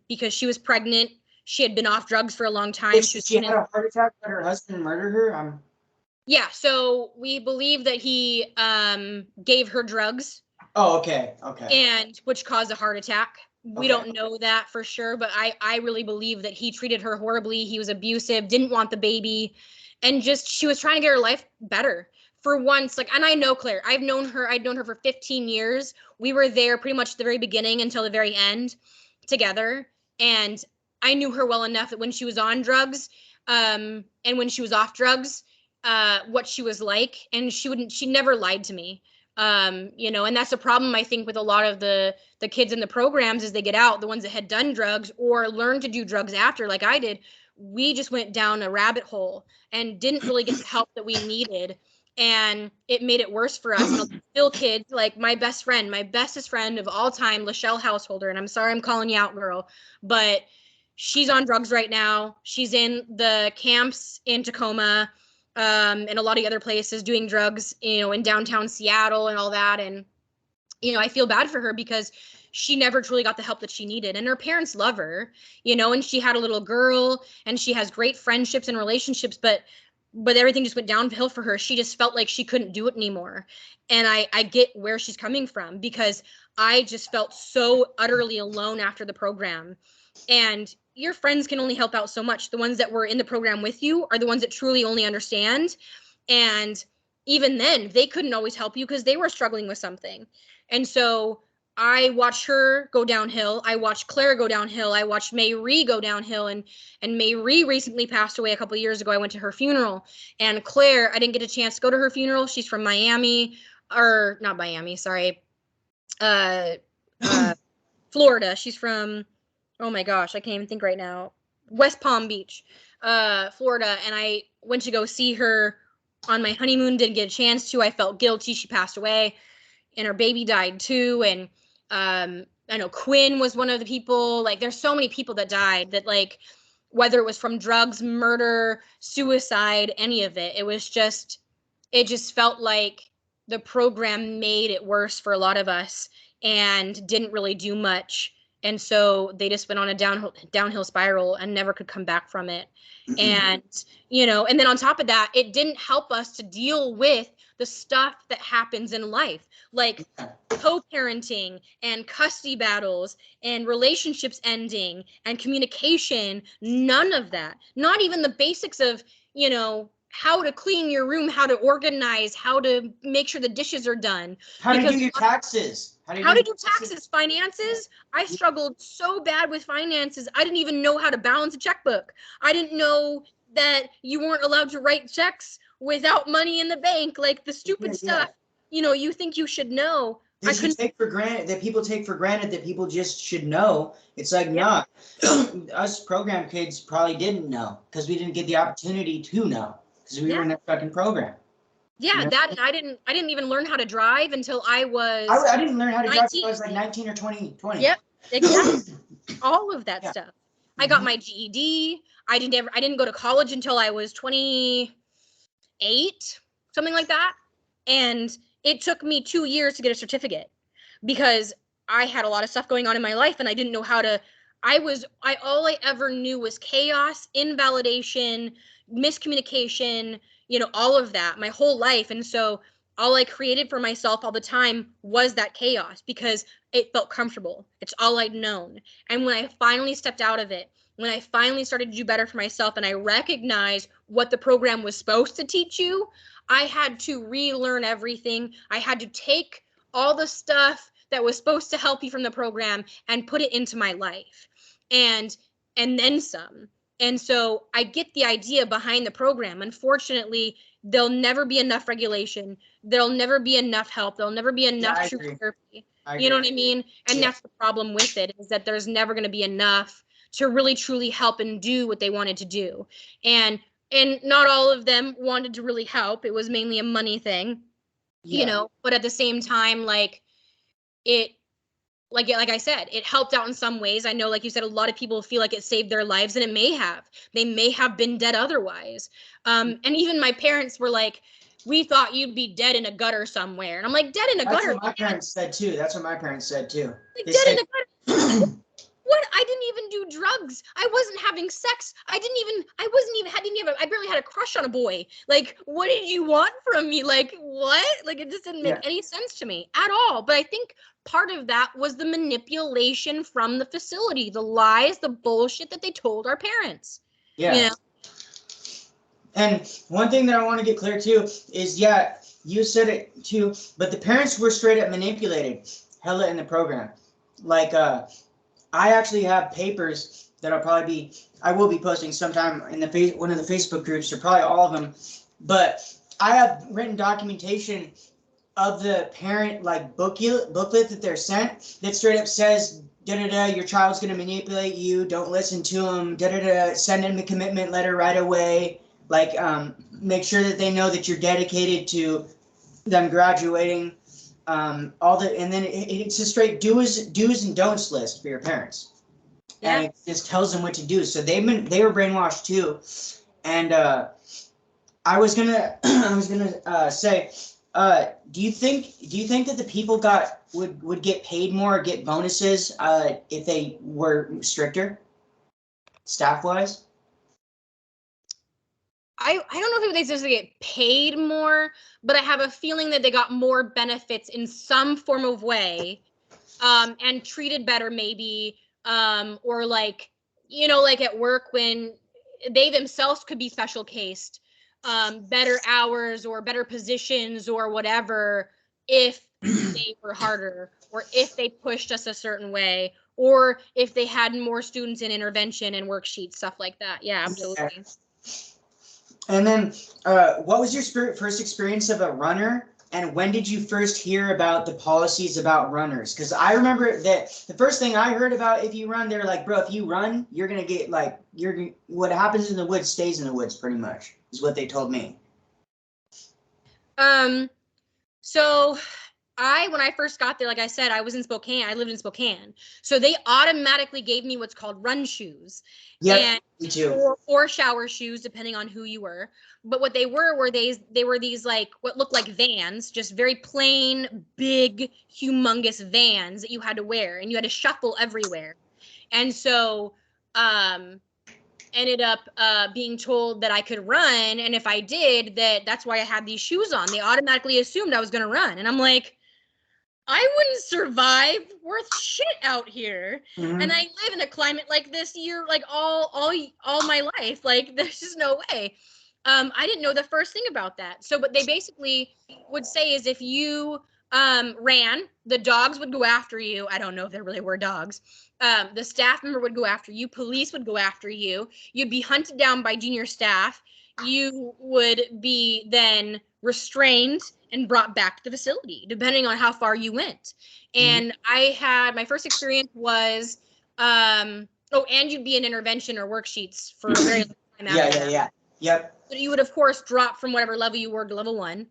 S2: because she was pregnant. She had been off drugs for a long time.
S1: She had a heart attack, but her husband murdered her?
S2: Yeah, so we believe that he gave her drugs.
S1: Oh, okay.
S2: And which caused a heart attack. We don't know that for sure, but I really believe that he treated her horribly. He was abusive, didn't want the baby, and just she was trying to get her life better. For once, like, and I know Claire. I'd known her for 15 years. We were there pretty much the very beginning until the very end together, and I knew her well enough that when she was on drugs, and when she was off drugs, what she was like, and she never lied to me. You know, and that's a problem I think with a lot of the kids in the programs as they get out, the ones that had done drugs or learned to do drugs after, like I did. We just went down a rabbit hole and didn't really get the help that we needed. And it made it worse for us. And still kids, like my bestest friend of all time, Lachelle Householder, and I'm sorry I'm calling you out, girl, but she's on drugs right now. She's in the camps in Tacoma, and a lot of other places doing drugs, in downtown Seattle and all that. And, I feel bad for her because she never truly got the help that she needed. And her parents love her, and she had a little girl and she has great friendships and relationships, but everything just went downhill for her. She just felt like she couldn't do it anymore. And I get where she's coming from, because I just felt so utterly alone after the program. And your friends can only help out so much. The ones that were in the program with you are the ones that truly only understand. And even then, they couldn't always help you because they were struggling with something. And so I watched her go downhill. I watched Claire go downhill. I watched Mayrie go downhill. And Mayrie recently passed away a couple of years ago. I went to her funeral. And Claire, I didn't get a chance to go to her funeral. She's from Miami, or not Miami, sorry. Florida. She's from, oh my gosh, I can't even think right now. West Palm Beach, Florida. And I went to go see her on my honeymoon. Didn't get a chance to. I felt guilty. She passed away. And her baby died too. And I know Quinn was one of the people. Like, there's so many people that died that, like, whether it was from drugs, murder, suicide, any of it, it just felt like the program made it worse for a lot of us and didn't really do much. And so they just went on a downhill spiral and never could come back from it. And, and then on top of that, it didn't help us to deal with the stuff that happens in life, like co-parenting and custody battles and relationships ending and communication. None of that. Not even the basics of, how to clean your room, how to organize, how to make sure the dishes are done.
S1: How to do your taxes.
S2: How to do taxes, finances. I struggled so bad with finances. I didn't even know how to balance a checkbook. I didn't know that you weren't allowed to write checks without money in the bank, like the stupid stuff, you think you should know.
S1: You take for granted that people take for granted that people just should know. It's like, nah, us program kids probably didn't know because we didn't get the opportunity to know because we were in that fucking program.
S2: Yeah, that, and I didn't even learn how to drive until I was
S1: I didn't learn how to drive until I was like 19 or 20.
S2: Yep, exactly. All of that stuff. I got my GED. I didn't go to college until I was 28, something like that. And it took me 2 years to get a certificate because I had a lot of stuff going on in my life and I didn't know how to. All I ever knew was chaos, invalidation, miscommunication, all of that my whole life. And so all I created for myself all the time was that chaos because it felt comfortable. It's all I'd known. And when I finally stepped out of it, when I finally started to do better for myself and I recognized what the program was supposed to teach you, I had to relearn everything. I had to take all the stuff that was supposed to help you from the program and put it into my life and then some. And so I get the idea behind the program. Unfortunately, there'll never be enough regulation. There'll never be enough help. There'll never be enough true therapy. You know what I mean? And that's the problem with it, is that there's never going to be enough to really truly help and do what they wanted to do. And not all of them wanted to really help. It was mainly a money thing, but at the same time, like I said, it helped out in some ways. I know, like you said, a lot of people feel like it saved their lives, and it may have. They may have been dead otherwise. And even my parents were like, we thought you'd be dead in a gutter somewhere. And I'm like, dead in a gutter?
S1: That's what my parents said too.
S2: Like, dead in a gutter? What? I didn't even do drugs. I wasn't having sex. I barely had a crush on a boy. Like, what did you want from me? Like, what? Like, it just didn't make any sense to me at all. But I think part of that was the manipulation from the facility, the lies, the bullshit that they told our parents.
S1: Yeah. And one thing that I want to get clear too is, you said it too, but the parents were straight up manipulated hella in the program. Like, I actually have papers that I will be posting sometime in one of the Facebook groups, or probably all of them. But I have written documentation of the parent booklet that they're sent that straight up says, your child's gonna manipulate you. Don't listen to them. Send them a commitment letter right away. Like, make sure that they know that you're dedicated to them graduating. And then it's a straight do's and don'ts list for your parents. and it just tells them what to do. So they were brainwashed too. And I was gonna say, do you think that the people would get paid more or get bonuses if they were stricter, staff wise?
S2: I don't know if they just get paid more, but I have a feeling that they got more benefits in some form of way, and treated better maybe, or like, you know, like at work when they themselves could be special cased, better hours or better positions or whatever if they were harder, or if they pushed us a certain way, or if they had more students in intervention and worksheets, stuff like that. Yeah, absolutely.
S1: Yeah. And then, what was your first experience of a runner, and when did you first hear about the policies about runners? Because I remember that the first thing I heard about, if you run, they're like, bro, if you run, you're gonna get like, what happens in the woods stays in the woods, pretty much, is what they told me.
S2: So when I first got there, like I said, I was in Spokane. I lived in Spokane. So they automatically gave me what's called run shoes.
S1: Yeah, me too.
S2: Or shower shoes, depending on who you were. But what they were these like what looked like Vans, just very plain, big, humongous Vans that you had to wear, and you had to shuffle everywhere. And so ended up being told that I could run, and if I did, that's why I had these shoes on. They automatically assumed I was going to run, and I'm like, I wouldn't survive worth shit out here.
S1: Mm-hmm.
S2: And I live in a climate like this year, like all my life. Like, there's just no way. I didn't know the first thing about that. So what they basically would say is if you ran, the dogs would go after you. I don't know if there really were dogs. The staff member would go after you. Police would go after you. You'd be hunted down by junior staff. You would be then restrained and brought back to the facility, depending on how far you went. And I had, my first experience was, and you'd be in intervention or worksheets for a very long time after that.
S1: Yep.
S2: So you would, of course, drop from whatever level you were to level 1.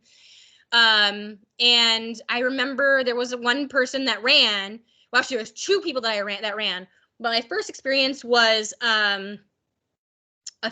S2: And I remember there was one person that ran. Well, actually, there was 2 people that ran. But my first experience was a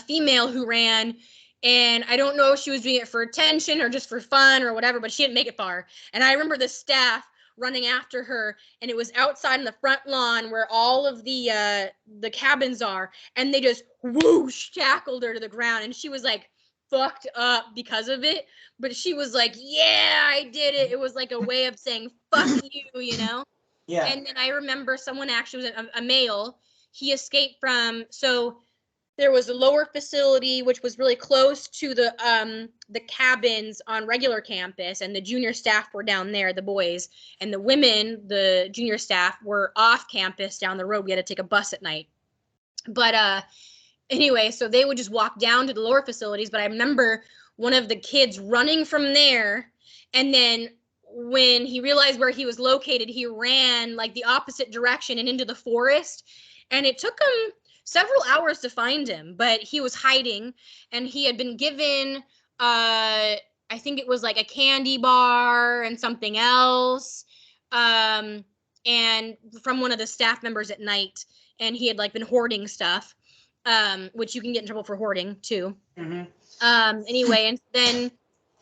S2: female who ran. And I don't know if she was doing it for attention or just for fun or whatever, but she didn't make it far. And I remember the staff running after her, and it was outside in the front lawn where all of the cabins are, and they just whoosh tackled her to the ground, and she was like fucked up because of it, but she was like, yeah, I did it. It was like a way of saying fuck you, you know?
S1: Yeah.
S2: And then I remember someone actually was a male. He escaped from, so there was a lower facility, which was really close to the cabins on regular campus, and the junior staff were down there, the boys, and the women, the junior staff, were off campus down the road. We had to take a bus at night. But anyway, so they would just walk down to the lower facilities. But I remember one of the kids running from there, and then when he realized where he was located, he ran like the opposite direction and into the forest, and it took him several hours to find him, but he was hiding, and he had been given, I think it was like a candy bar and something else, and from one of the staff members at night, and he had like been hoarding stuff, which you can get in trouble for hoarding too. Anyway, and then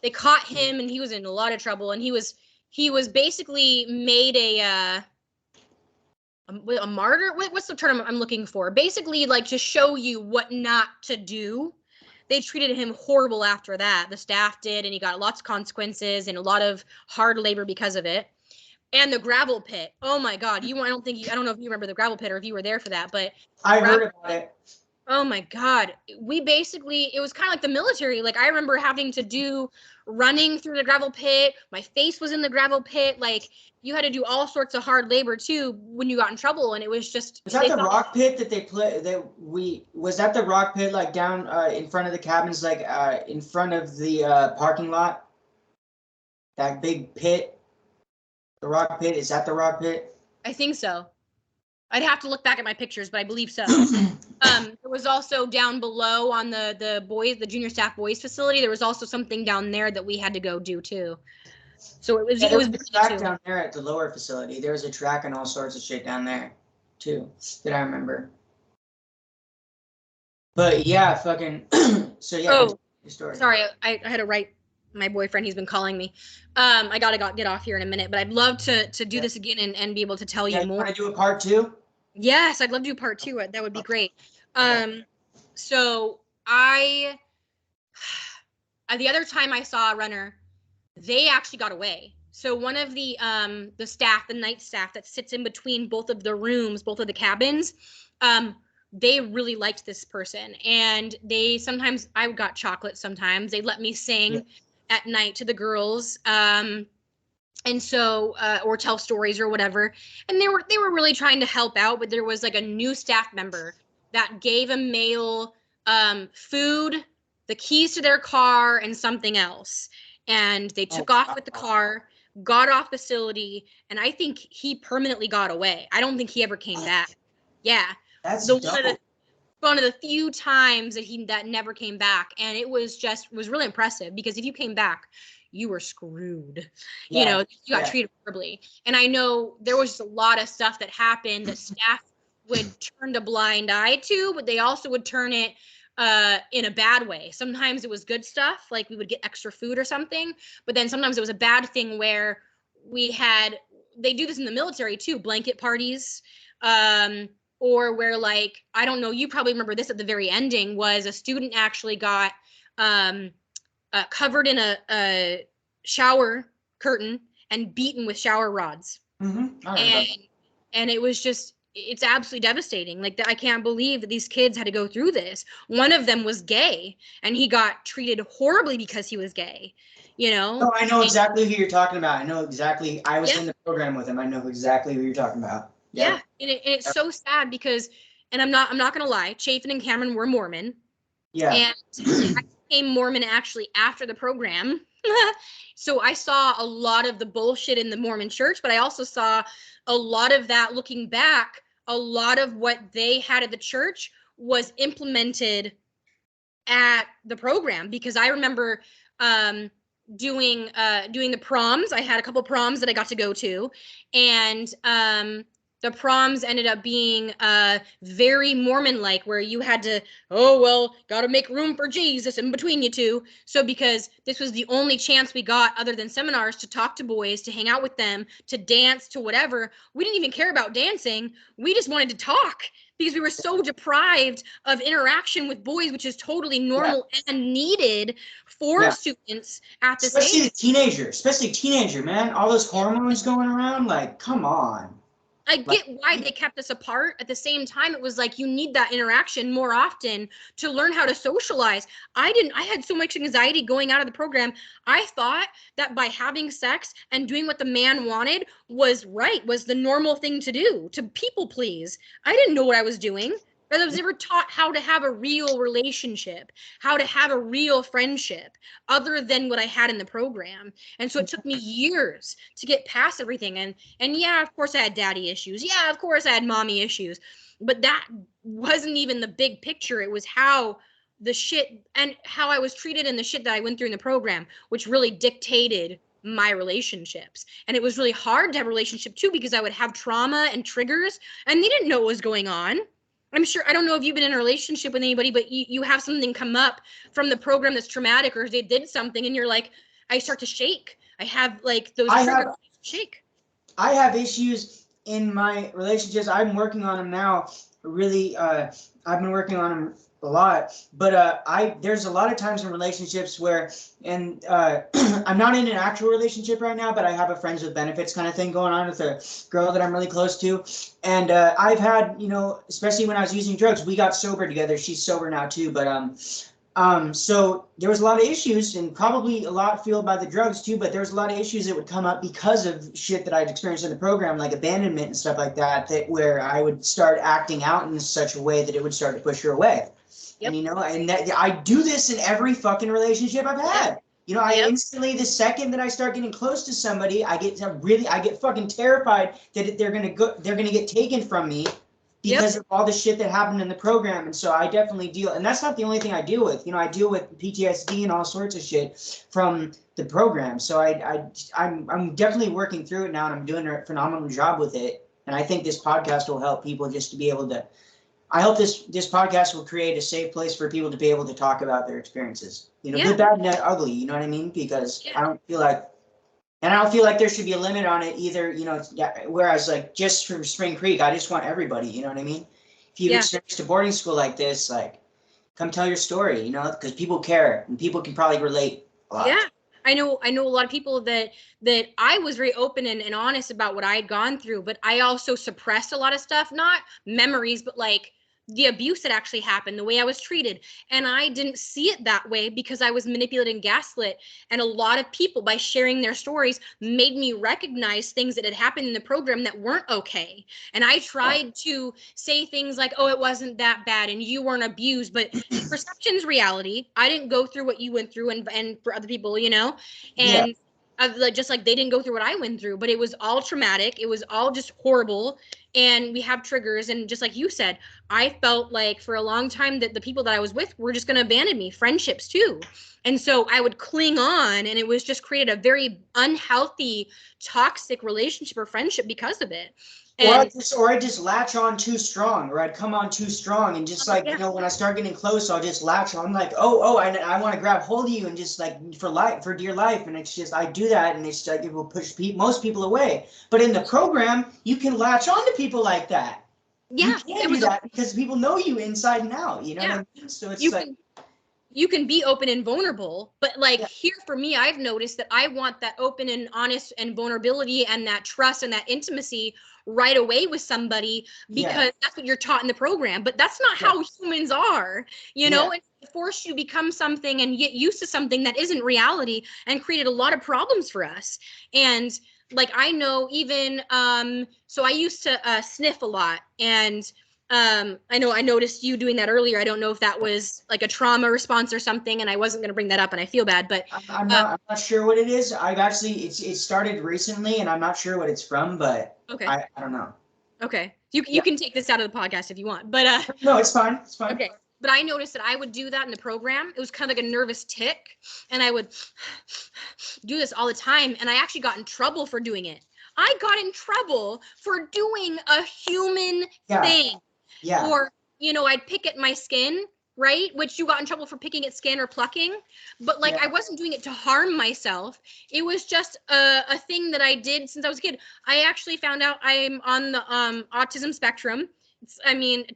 S2: they caught him, and he was in a lot of trouble, and he was basically made a martyr. What's the term I'm looking for? Basically, like, to show you what not to do. They treated him horrible after that. The staff did, and he got lots of consequences and a lot of hard labor because of it. And the gravel pit. Oh my God! I don't know if you remember the gravel pit or if you were there for that, but
S1: I heard about it.
S2: Oh my God. It was kind of like the military. Like, I remember having to do running through the gravel pit. My face was in the gravel pit. Like, you had to do all sorts of hard labor too when you got in trouble. And it was just.
S1: Was that the rock pit that they play? Was that the rock pit, like down in front of the cabins, like in front of the parking lot? That big pit? The rock pit? Is that the rock pit?
S2: I think so. I'd have to look back at my pictures, but I believe so. There was also down below on the junior staff boys facility. There was also something down there that we had to go do too. So it was
S1: a track down there at the lower facility. There was a track and all sorts of shit down there too that I remember. But yeah, fucking. So yeah.
S2: Oh,
S1: Your story.
S2: sorry, I had to write my boyfriend. He's been calling me. I gotta get off here in a minute, but I'd love to do this again and be able to tell you more.
S1: Want to do a part 2?
S2: Yes, I'd love to do part 2. That would be great.
S1: Okay.
S2: So the other time I saw a runner, they actually got away. So one of the staff, the night staff that sits in between both of the rooms, both of the cabins, they really liked this person, and they sometimes, I got chocolate sometimes. They let me sing at night to the girls, and so or tell stories or whatever. And they were really trying to help out, but there was like a new staff member that gave a male food, the keys to their car, and something else. And they took off with the car, got off facility, and I think he permanently got away. I don't think he ever came back. Yeah.
S1: That's
S2: one of the few times that never came back. And it was really impressive, because if you came back, you were screwed. You got treated horribly. And I know there was just a lot of stuff that happened that staff would turn a blind eye to, but they also would turn it in a bad way. Sometimes it was good stuff, like we would get extra food or something, but then sometimes it was a bad thing where they do this in the military too, blanket parties, or where, like, I don't know, you probably remember this at the very ending, was a student actually got covered in a shower curtain and beaten with shower rods. And it was just, it's absolutely devastating. Like, I can't believe that these kids had to go through this. One of them was gay, and he got treated horribly because he was gay,
S1: Oh, I know exactly who you're talking about. I know exactly. I was in the program with him. I know exactly who you're talking about.
S2: Yeah. And it's so sad because, and I'm not gonna lie, Chafin and Cameron were Mormon. Yeah. And I became Mormon actually after the program. So I saw a lot of the bullshit in the Mormon church, but I also saw a lot of that. Looking back, a lot of what they had at the church was implemented at the program, because I remember doing the proms. I had a couple proms that I got to go to, and the proms ended up being very Mormon-like, where you had to, got to make room for Jesus in between you two. So because this was the only chance we got, other than seminars, to talk to boys, to hang out with them, to dance, to whatever, we didn't even care about dancing. We just wanted to talk, because we were so deprived of interaction with boys, which is totally normal and needed for students at this age.
S1: Especially teenager, man. All those hormones going around, like, come on.
S2: I get why they kept us apart. At the same time, it was like, you need that interaction more often to learn how to socialize. I had so much anxiety going out of the program. I thought that by having sex and doing what the man wanted was the normal thing to do, to people please. I didn't know what I was doing. I was never taught how to have a real relationship, how to have a real friendship, other than what I had in the program. And so it took me years to get past everything. And yeah, of course I had daddy issues. Yeah, of course I had mommy issues. But that wasn't even the big picture. It was how the shit and how I was treated and the shit that I went through in the program, which really dictated my relationships. And it was really hard to have a relationship too, because I would have trauma and triggers, and they didn't know what was going on. I'm sure, I don't know if you've been in a relationship with anybody, but you have something come up from the program that's traumatic, or they did something and you're like, I start to shake. I have like those triggers shake.
S1: I have issues in my relationships. I'm working on them now. Really, I've been working on them a lot, but there's a lot of times in relationships where, and I'm not in an actual relationship right now, but I have a friends with benefits kind of thing going on with a girl that I'm really close to. And I've had, especially when I was using drugs, we got sober together. She's sober now too, but so there was a lot of issues, and probably a lot fueled by the drugs too, but there was a lot of issues that would come up because of shit that I'd experienced in the program, like abandonment and stuff like that, where I would start acting out in such a way that it would start to push her away. Yep. And I do this in every fucking relationship I've had. I instantly, the second that I start getting close to somebody, I get fucking terrified that they're gonna get taken from me because of all the shit that happened in the program. And so I definitely deal, and that's not the only thing I deal with. I deal with PTSD and all sorts of shit from the program. So I'm definitely working through it now, and I'm doing a phenomenal job with it. And I think this podcast will help people just to be able to I hope this podcast will create a safe place for people to be able to talk about their experiences. You know,
S2: Yeah.
S1: good, bad, and ugly. You know what I mean? Because I don't feel like there should be a limit on it either. You know, whereas like just for Spring Creek, I just want everybody. You know what I mean? If you've experienced a boarding school like this, like, come tell your story. You know, because people care and people can probably relate a lot.
S2: Yeah. I know a lot of people that I was very open and honest about what I had gone through, but I also suppressed a lot of stuff, not memories, but like the abuse that actually happened, the way I was treated. And I didn't see it that way because I was manipulated and gaslit. And a lot of people, by sharing their stories, made me recognize things that had happened in the program that weren't okay. And I tried to say things like, oh, it wasn't that bad and you weren't abused, but perception's reality. I didn't go through what you went through, and for other people, you know, and just like they didn't go through what I went through, but it was all traumatic. It was all just horrible. And we have triggers. And just like you said, I felt like for a long time that the people that I was with were just going to abandon me, friendships too. And so I would cling on, and it was just created a very unhealthy, toxic relationship or friendship because of it. And,
S1: or I just latch on too strong, or I'd come on too strong, and just like, you know, when I start getting close, I'll just latch on. I'm like, I want to grab hold of you and just like for dear life. And it's just, I do that, and it's like, it will push most people away. But in the program, you can latch on to people like that.
S2: Yeah,
S1: you can't do that because people know you inside and out. You know what I mean? So it's
S2: you can be open and vulnerable, but like here for me, I've noticed that I want that open and honest and vulnerability and that trust and that intimacy right away with somebody because that's what you're taught in the program. But that's not how humans are, you know, and force you to become something and get used to something that isn't reality, and created a lot of problems for us. And like, I know even, so I used to sniff a lot, and I noticed you doing that earlier. I don't know if that was like a trauma response or something, and I wasn't going to bring that up, and I feel bad, but
S1: I'm not sure what it is. I've actually, it started recently, and I'm not sure what it's from, but I don't know.
S2: Okay. You can take this out of the podcast if you want, but
S1: no, it's fine. It's fine.
S2: Okay. But I noticed that I would do that in the program. It was kind of like a nervous tick, and I would do this all the time, and I actually got in trouble for doing it. I got in trouble for doing a human thing.
S1: Yeah.
S2: Or, you know, I'd pick at my skin, right? Which you got in trouble for picking at skin or plucking. But like, I wasn't doing it to harm myself. It was just a thing that I did since I was a kid. I actually found out I'm on the autism spectrum.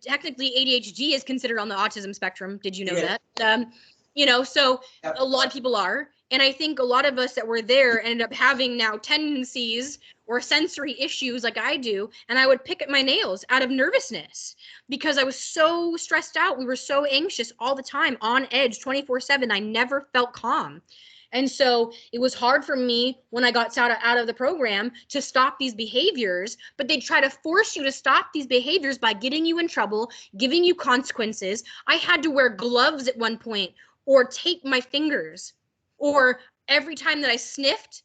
S2: Technically ADHD is considered on the autism spectrum. Did you know that? You know, so a lot of people are. And I think a lot of us that were there ended up having now tendencies or sensory issues like I do. And I would pick at my nails out of nervousness because I was so stressed out. We were so anxious all the time, on edge, 24/7. I never felt calm. And so it was hard for me when I got out of the program to stop these behaviors, but they try to force you to stop these behaviors by getting you in trouble, giving you consequences. I had to wear gloves at one point or tape my fingers, or every time that I sniffed,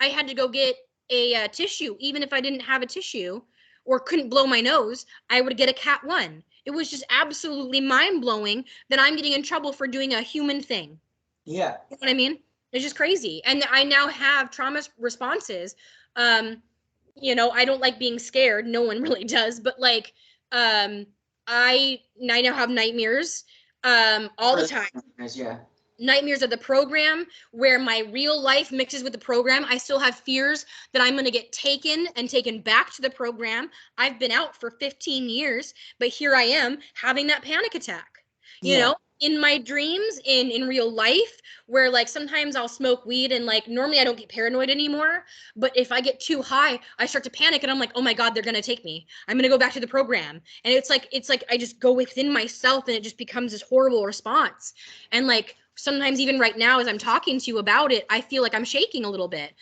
S2: I had to go get a tissue. Even if I didn't have a tissue or couldn't blow my nose, I would get a Cat 1. It was just absolutely mind-blowing that I'm getting in trouble for doing a human thing.
S1: Yeah.
S2: You know what I mean? It's just crazy. And I now have trauma responses. You know, I don't like being scared. No one really does. But like, I now have nightmares all the time.
S1: Yeah.
S2: Nightmares of the program where my real life mixes with the program. I still have fears that I'm going to get taken back to the program. I've been out for 15 years, but here I am having that panic attack, you know, in my dreams, in real life, where like sometimes I'll smoke weed and like normally I don't get paranoid anymore. But if I get too high, I start to panic and I'm like, oh my God, they're going to take me. I'm going to go back to the program. And it's like I just go within myself and it just becomes this horrible response. And like, sometimes even right now, as I'm talking to you about it, I feel like I'm shaking a little bit,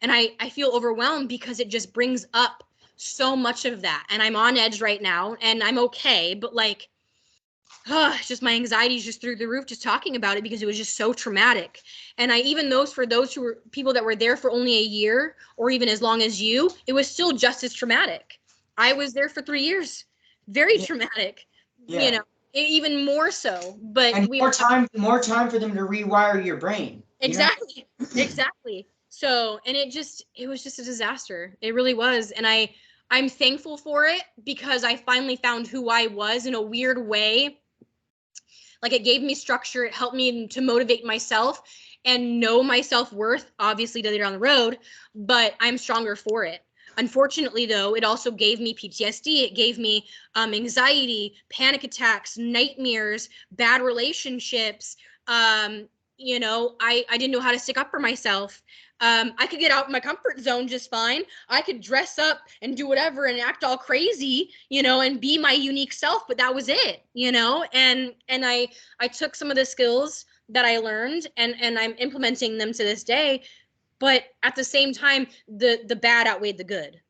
S2: and I feel overwhelmed because it just brings up so much of that. And I'm on edge right now and I'm okay. But like, just my anxiety is just through the roof just talking about it because it was just so traumatic. And for those who were people that were there for only a year or even as long as you, it was still just as traumatic. I was there for 3 years. Very traumatic, you know. Even more so, but
S1: more time for them to rewire your brain.
S2: Exactly. You know? Exactly. So, and it was just a disaster. It really was. And I I'm thankful for it because I finally found who I was in a weird way. Like, it gave me structure. It helped me to motivate myself and know my self-worth, obviously later down the road, but I'm stronger for it. Unfortunately, though, it also gave me PTSD. It gave me anxiety, panic attacks, nightmares, bad relationships. You know, I didn't know how to stick up for myself. I could get out of my comfort zone just fine. I could dress up and do whatever and act all crazy, you know, and be my unique self, but that was it, you know. And I took some of the skills that I learned and I'm implementing them to this day. But at the same time, the bad outweighed the good.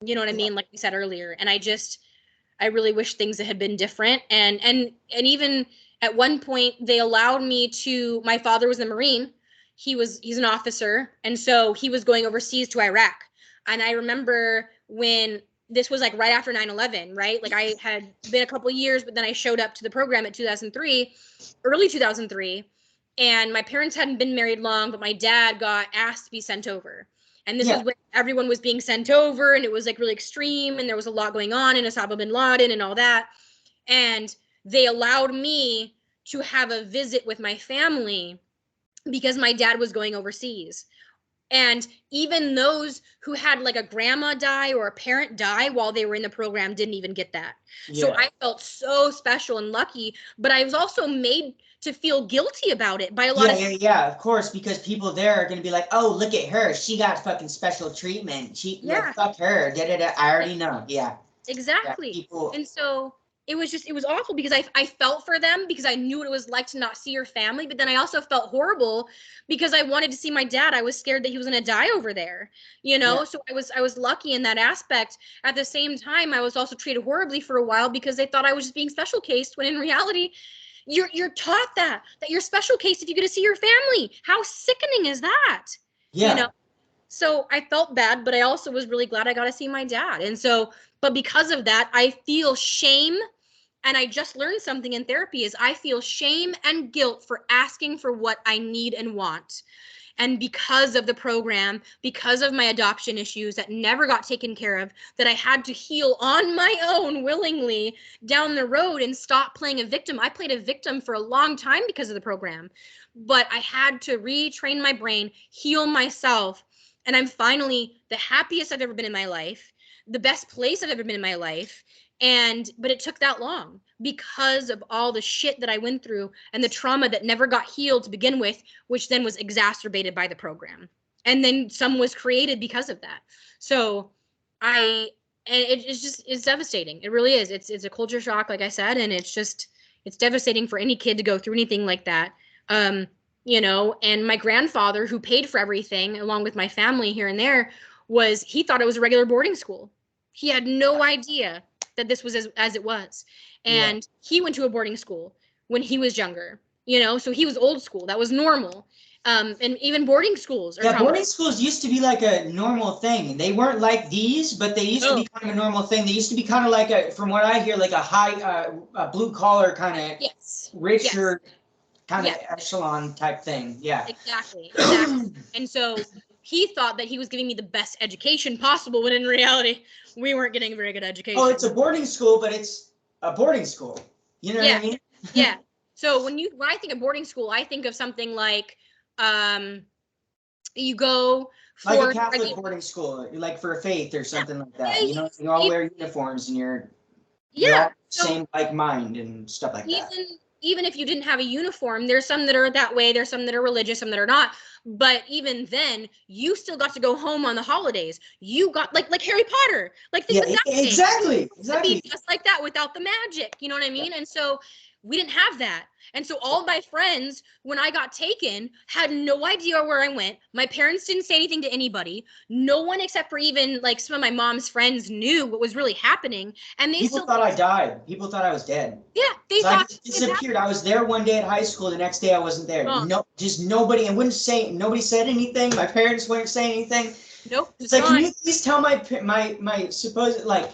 S2: You know what I mean? Like we said earlier. And I really wish things had been different. And even at one point they allowed me to, my father was a Marine. He's an officer. And so he was going overseas to Iraq. And I remember when this was like right after 9/11, right? Like, I had been a couple of years, but then I showed up to the program at 2003, early 2003. And my parents hadn't been married long, but my dad got asked to be sent over. And this was when everyone was being sent over, and it was like really extreme, and there was a lot going on in Osama bin Laden and all that. And they allowed me to have a visit with my family because my dad was going overseas. And even those who had like a grandma die or a parent die while they were in the program didn't even get that. So I felt so special and lucky, but I was also made to feel guilty about it by a lot of
S1: of course, because people there are going to be like, oh, look at her, she got fucking special treatment, like, fuck her, I already know.
S2: Exactly.
S1: People...
S2: And so it was awful because I felt for them because I knew what it was like to not see your family, but then I also felt horrible because I wanted to see my dad. I was scared that he was going to die over there, you know? So I was lucky in that aspect. At the same time, I was also treated horribly for a while because they thought I was just being special cased, when in reality, you're taught that you're special case if you get to see your family. How sickening is that? You know? So I felt bad, but I also was really glad I got to see my dad. And so, but because of that, I feel shame. And I just learned something in therapy is I feel shame and guilt for asking for what I need and want. And because of the program, because of my adoption issues that never got taken care of, that I had to heal on my own willingly down the road and stop playing a victim. I played a victim for a long time because of the program, but I had to retrain my brain, heal myself. And I'm finally the happiest I've ever been in my life, the best place I've ever been in my life. But it took that long because of all the shit that I went through and the trauma that never got healed to begin with, which then was exacerbated by the program. And then some was created because of that. So it's devastating. It really is. It's a culture shock, like I said, and it's devastating for any kid to go through anything like that. You know, and my grandfather, who paid for everything along with my family here and there, he thought it was a regular boarding school. He had no idea that this was as it was. And he went to a boarding school when he was younger, you know, so he was old school. That was normal. And even boarding schools.
S1: Boarding schools used to be like a normal thing. They weren't like these, but they used to be kind of a normal thing. They used to be kind of like from what I hear, like a high, blue collar kind of richer kind of echelon type thing. Yeah.
S2: Exactly. And so he thought that he was giving me the best education possible, when in reality, we weren't getting a very good education.
S1: Oh, it's a boarding school, but it's a boarding school. You know what I mean?
S2: Yeah. So when I think of boarding school, I think of something like you go for
S1: like a Catholic boarding school, like for a faith or something like that. You know, you all wear uniforms and you're all same like mind and stuff like that.
S2: Even if you didn't have a uniform, there's some that are that way, there's some that are religious, some that are not. But even then, you still got to go home on the holidays. You got like Harry Potter, like things like that.
S1: Exactly.
S2: Be just like that without the magic. You know what I mean? And so we didn't have that. And so all my friends, when I got taken, had no idea where I went. My parents didn't say anything to anybody. No one except for even like some of my mom's friends knew what was really happening. And people
S1: thought I died. People thought I was dead.
S2: Yeah, they thought
S1: I just disappeared. I was there one day at high school. The next day I wasn't there. No, just nobody. And nobody said anything. My parents wouldn't say anything.
S2: Nope.
S1: It's like, can you please tell my supposed, like,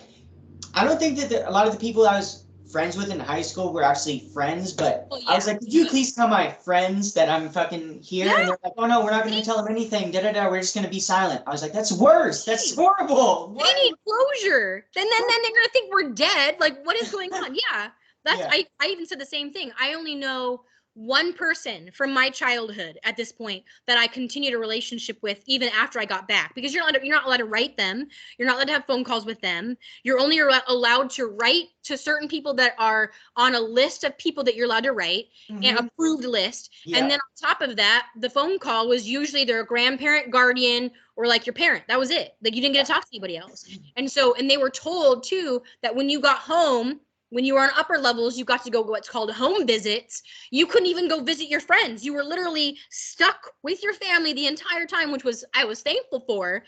S1: I don't think that a lot of the people I was friends with in high school were actually friends, but
S2: Well,
S1: I was
S2: yeah.
S1: like, could you please tell my friends that I'm fucking here?
S2: Yeah.
S1: And they're like, oh no, we're not going to tell them anything. We're just going to be silent. I was like, that's worse. That's horrible.
S2: They need closure. Then they're gonna think we're dead. Like, what is going on? Yeah. That's
S1: Yeah.
S2: I even said the same thing. I only know one person from my childhood at this point that I continued a relationship with even after I got back, because you're not allowed to write them. You're not allowed to have phone calls with them. You're only allowed to write to certain people that are on a list of people that you're allowed to write, an approved list.
S1: Yeah.
S2: And then on top of that, the phone call was usually their grandparent, guardian, or like your parent. That was it. Like, you didn't get to talk to anybody else. And they were told too that when you got home, when you were on upper levels, you got to go what's called home visits. You couldn't even go visit your friends. You were literally stuck with your family the entire time, which I was thankful for.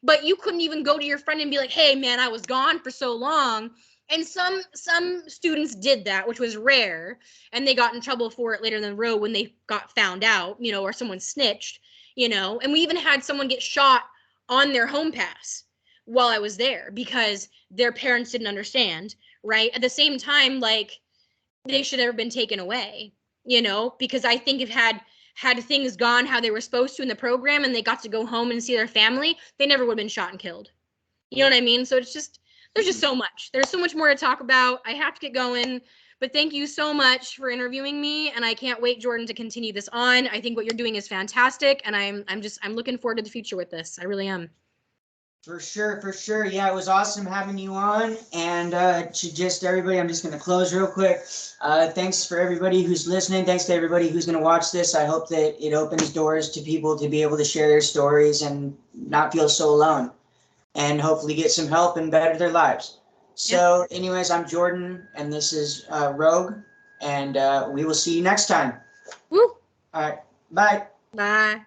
S2: But you couldn't even go to your friend and be like, hey, man, I was gone for so long. And some students did that, which was rare. And they got in trouble for it later in the road when they got found out, or someone snitched, And we even had someone get shot on their home pass while I was there because their parents didn't understand. Right. At the same time, like, they should have been taken away, because I think if had things gone how they were supposed to in the program and they got to go home and see their family, they never would have been shot and killed. You know what I mean? So there's just so much. There's so much more to talk about. I have to get going. But thank you so much for interviewing me. And I can't wait, Jordan, to continue this on. I think what you're doing is fantastic. And I'm looking forward to the future with this. I really am.
S1: For sure. Yeah, it was awesome having you on. And to just everybody, I'm just going to close real quick. Thanks for everybody who's listening. Thanks to everybody who's going to watch this. I hope that it opens doors to people to be able to share their stories and not feel so alone, and hopefully get some help and better their lives. So anyways, I'm Jordan, and this is Rogue, and we will see you next time.
S2: Woo.
S1: All right. Bye.
S2: Bye.